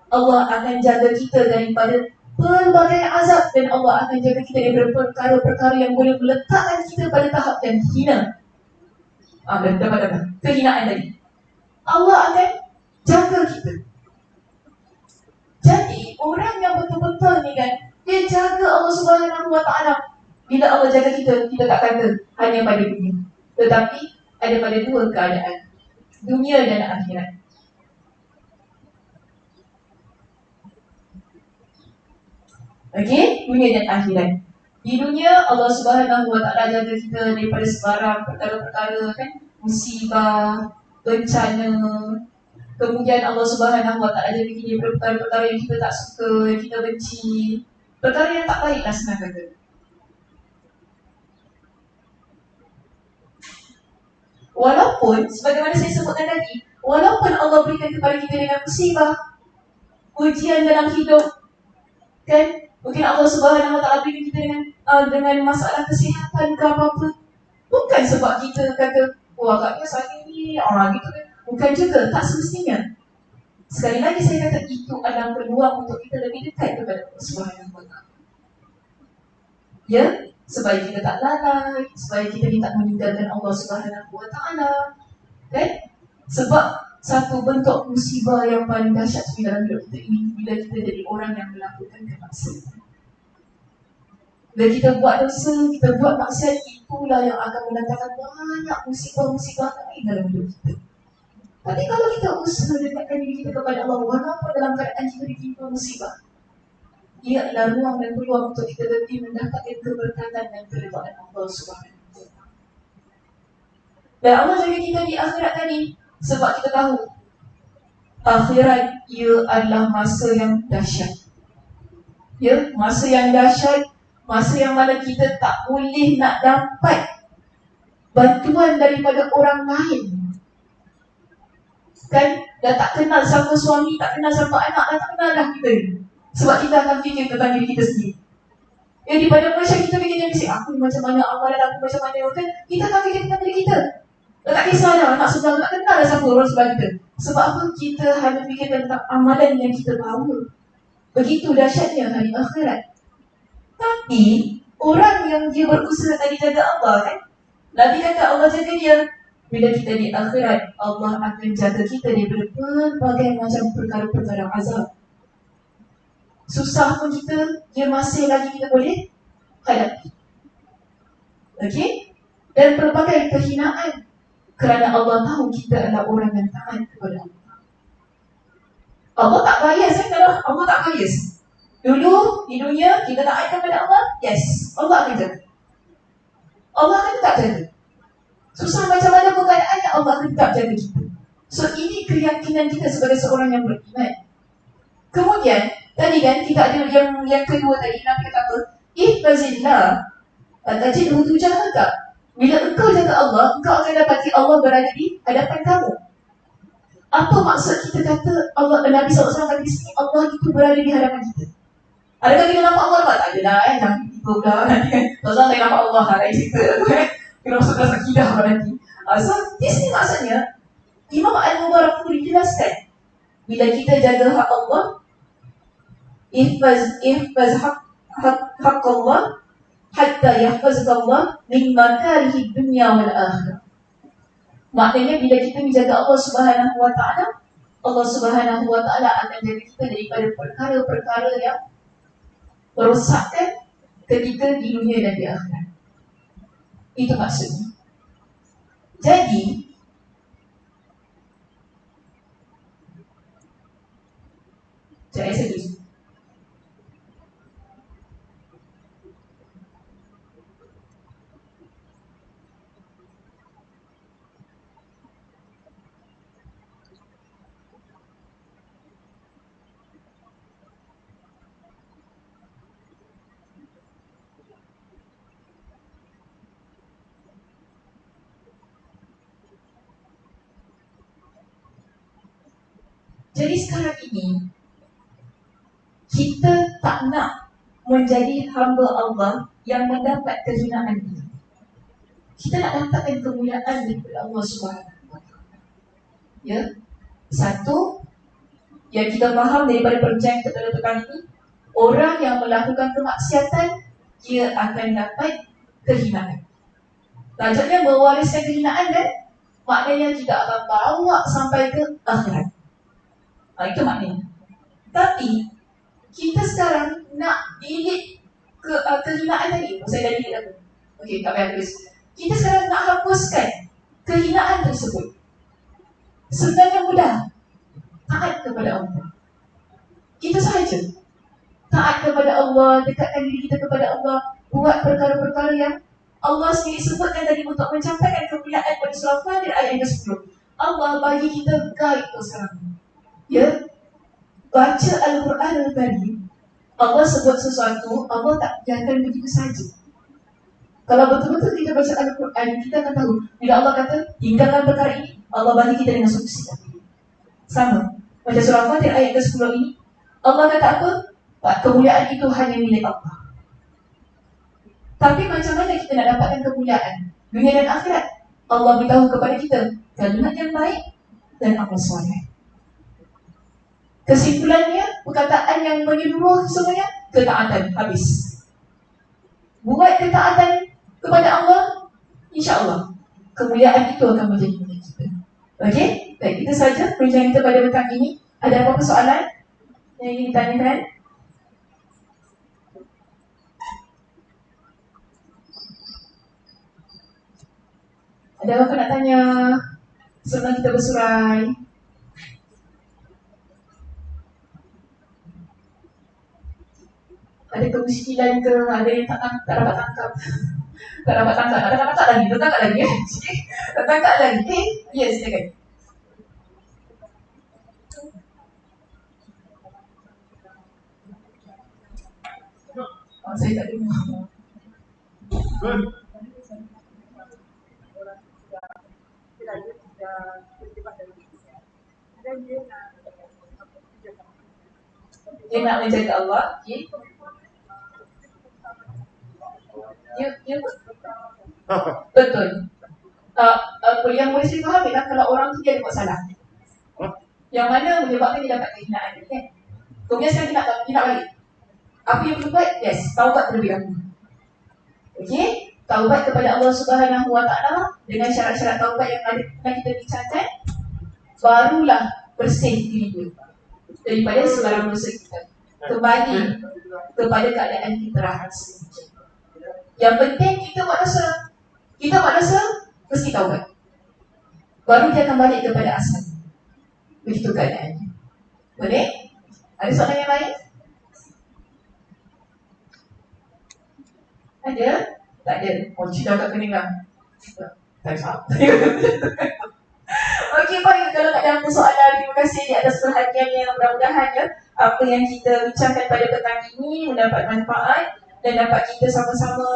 Allah akan jaga kita daripada pelbagai azab, dan Allah akan jaga kita daripada perkara-perkara yang boleh meletakkan kita pada tahap yang hina. Dapat kehinaan tadi. Allah akan jaga kita. Jadi orang yang betul-betul ni kan, dia jaga Allah Subhanahu Wa Taala. Bila Allah jaga kita, kita tak kata hanya pada dunia, tetapi ada pada dua keadaan, dunia dan akhirat. Okey, dunia dan akhirat. Di dunia Allah Subhanahu Wa Taala jaga kita daripada sebarang perkara-perkara kan, musibah, bencana. Kemudian Allah Subhanahu Wa Taala jaga kita daripada perkara-perkara yang kita tak suka, yang kita benci, perkara yang tak baik lah senang kata. Walaupun sebagaimana saya sebutkan tadi, walaupun Allah berikan kepada kita dengan musibah, ujian dalam hidup, kan? Mungkin Allah Subhanahu Wa Taala berikan kita dengan masalah kesihatan ke apa-apa, bukan sebab kita kata, wah agaknya sakit ni, gitu kan. Bukan juga, tak semestinya. Sekali lagi saya kata, itu adalah peluang untuk kita lebih dekat kepada Allah Subhanahu Wa Taala. Ya, supaya kita tak lalai, supaya kita tak meninggalkan Allah Subhanahu Wa Taala, kan? Sebab satu bentuk musibah yang paling dahsyat dalam hidup kita ini, bila kita jadi orang yang melakukan kemaksiatan. Bila kita buat dosa, kita buat maksiat, itulah yang akan mendatangkan banyak musibah-musibah lain dalam hidup kita. Tapi kalau kita usaha dekatkan diri kita kepada Allah, walaupun dalam keadaan kita ditimpa musibah, ia adalah ruang dan peluang untuk kita lebih mendapatkan keberkatan dan keridhaan Allah Subhanahu Wa Taala. Dan Allah jaga kita di akhirat tadi sebab kita tahu akhirat ia adalah masa yang dahsyat. Ya, masa yang dahsyat, masa yang mana kita tak boleh nak dapat bantuan daripada orang lain. Kan, dah tak kenal siapa suami, tak kenal siapa anak, dah tak kenal dah kita ni. Sebab kita akan fikir tentang diri kita sendiri. Di pada Malaysia kita fikir jadi aku macam mana, amalan aku macam mana, kan? Kita akan fikir tentang diri kita. Dah tak kisah dah, anak sebelah tak kenal dah siapa orang sebelah kita. Sebab apa? Kita hanya fikir tentang amalan yang kita bawa. Begitu dahsyatnya hari akhirat. Tapi orang yang dia berusaha tadi jaga Allah, kan? Nabi kata Allah jaga dia. Bila kita di akhirat, Allah akan jaga kita daripada berbagai macam perkara-perkara azab. Susah pun kita, dia masih lagi kita boleh hadapi. Okey? Dan pelbagai kehinaan, kerana Allah tahu kita adalah orang yang taat kepada Allah. Allah tak bias kan? Kalau Allah tak bias, dulu di dunia kita taat kepada Allah, yes, Allah akan jaga. Allah akan tetap jaga. Susah macam mana pun keadaannya, Allah akan tetap jaga kita. So ini keyakinan kita sebagai seorang yang beriman. Kemudian tadi kan kita ada yang kedua tadi, Nabi kata apa? Ihfazillah tajidhu tujahaka. Bila engkau jaga Allah, engkau akan dapati Allah berada di hadapan kamu. Apa maksud kita kata Allah, Nabi SAW kata di sini Allah itu berada di hadapan kita? Adakah kita nampak Allah? Tak adalah jangan tiba pula nanti kan. Tuan-tuan tak nampak Allah lah, lain cerita kan. Kita masuk kelas akidah nanti. So di sini maksudnya Imam Al-Mubarakfuri jelaskan, bila kita jaga hak Allah, ihfaz hak Allah hatta yahfazka Allah min makarihi dunya wal akhirah. Maknanya bila kita menjaga Allah Subhanahu Wa Taala, Allah Subhanahu Wa Taala akan jaga kita daripada perkara-perkara yang merosakkan ketika di dunia dan di akhirat. Itu maksudnya. Jadi saya setuju. Jadi sekarang ini kita tak nak menjadi hamba Allah yang mendapat kehinaan itu. Kita nak dapatkan kemuliaan daripada Allah Subhanahu Wa Taala. Ya, satu yang kita faham daripada perbincangan kita pada petang ini, orang yang melakukan kemaksiatan dia akan dapat kehinaan. Maksudnya mewariskan kehinaan dan maknanya tidak akan bawa sampai ke akhirat. Itu maknanya. Tapi kita sekarang nak delete kehinaan tadi. Saya dah delete apa? Okey, tak payah tulis. Kita sekarang nak hapuskan kehinaan tersebut. Sebenarnya mudah. Taat kepada Allah. Itu sahaja. Taat kepada Allah, dekatkan diri kita kepada Allah, buat perkara-perkara yang Allah sendiri sebutkan tadi untuk mencapaikan kemuliaan pada surah Fatir ayat yang ke-10. Allah bagi kita guide tu sekarang. Ya, baca Al-Quran Al-Karim, Allah sebut sesuatu, Allah tak biarkan begitu saja. Kalau betul-betul kita baca Al-Quran, kita akan tahu bila Allah kata tinggalkan perkara ini, Allah bagi kita dengan solusi. Sama baca surah Fatir ayat ke-10 ini, Allah kata apa? Kemuliaan itu hanya milik Allah. Tapi macam mana kita nak dapatkan kemuliaan dunia dan akhirat? Allah beritahu kepada kita kalimat yang baik dan amal soleh. Kesimpulannya, perkataan yang menyeluruh semuanya, ketaatan, habis. Buat ketaatan kepada Allah, insya-Allah kemuliaan itu akan menjadi milik kita. Okey? Baik, itu saja perbincangan kita pada petang ini. Ada apa-apa soalan yang ingin ditanyakan? Ada apa-apa nak tanya sebelum kita bersurai? Ada kemusykilan ke, ada yang tak dapat tangkap. Tak dapat tangkap, tak tangkap lagi, tak tangkap lagi. Tak tangkap lagi. Yes, silakan. Saya tak dengar. Dia nak menjaga Allah. Okay. Ya, betul. Yang boleh saya faham ialah kalau orang tu dia ada buat salah, yang mana menyebabkan dia dapat kehinaan, kan? Kemudian sekarang dia nak balik. Apa yang perlu buat? Yes, taubat terlebih dahulu. Okey, taubat kepada Allah Subhanahu Wa Taala dengan syarat-syarat taubat yang ada kita bincangkan, barulah bersih diri dia daripada sebarang dosa kita, kembali kepada keadaan fitrah semula. Yang penting kita buat dosa, mesti taubat. Baru dia akan balik kepada asal. Begitu keadaannya. Boleh? Ada soalan yang lain? Ada? Tak ada. Oh, cerita kat kening lah. Tak salah. Okey, baik. Kalau tak ada soalan, terima kasih di atas perhatiannya. Mudah-mudahan ya, apa yang kita bincangkan pada petang ini mendapat manfaat dan dapat kita sama-sama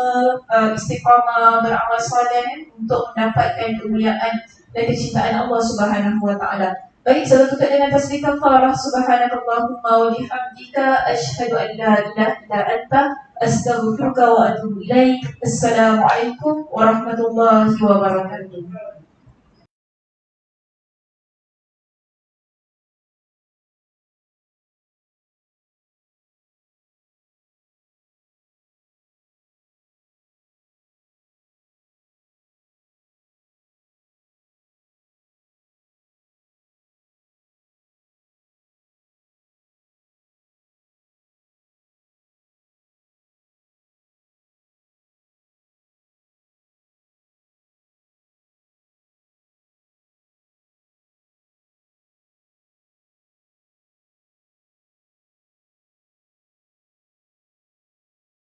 istiqamah beramal soleh untuk mendapatkan kemuliaan dan kecintaan Allah Subhanahu Wa Taala. Baik, saya tutup dengan tasbih kafarah. Subhanakallahumma wa bihamdika asyhadu an la ilaha illa anta astaghfiruka wa atubu ilaik. Assalamualaikum warahmatullahi wabarakatuh.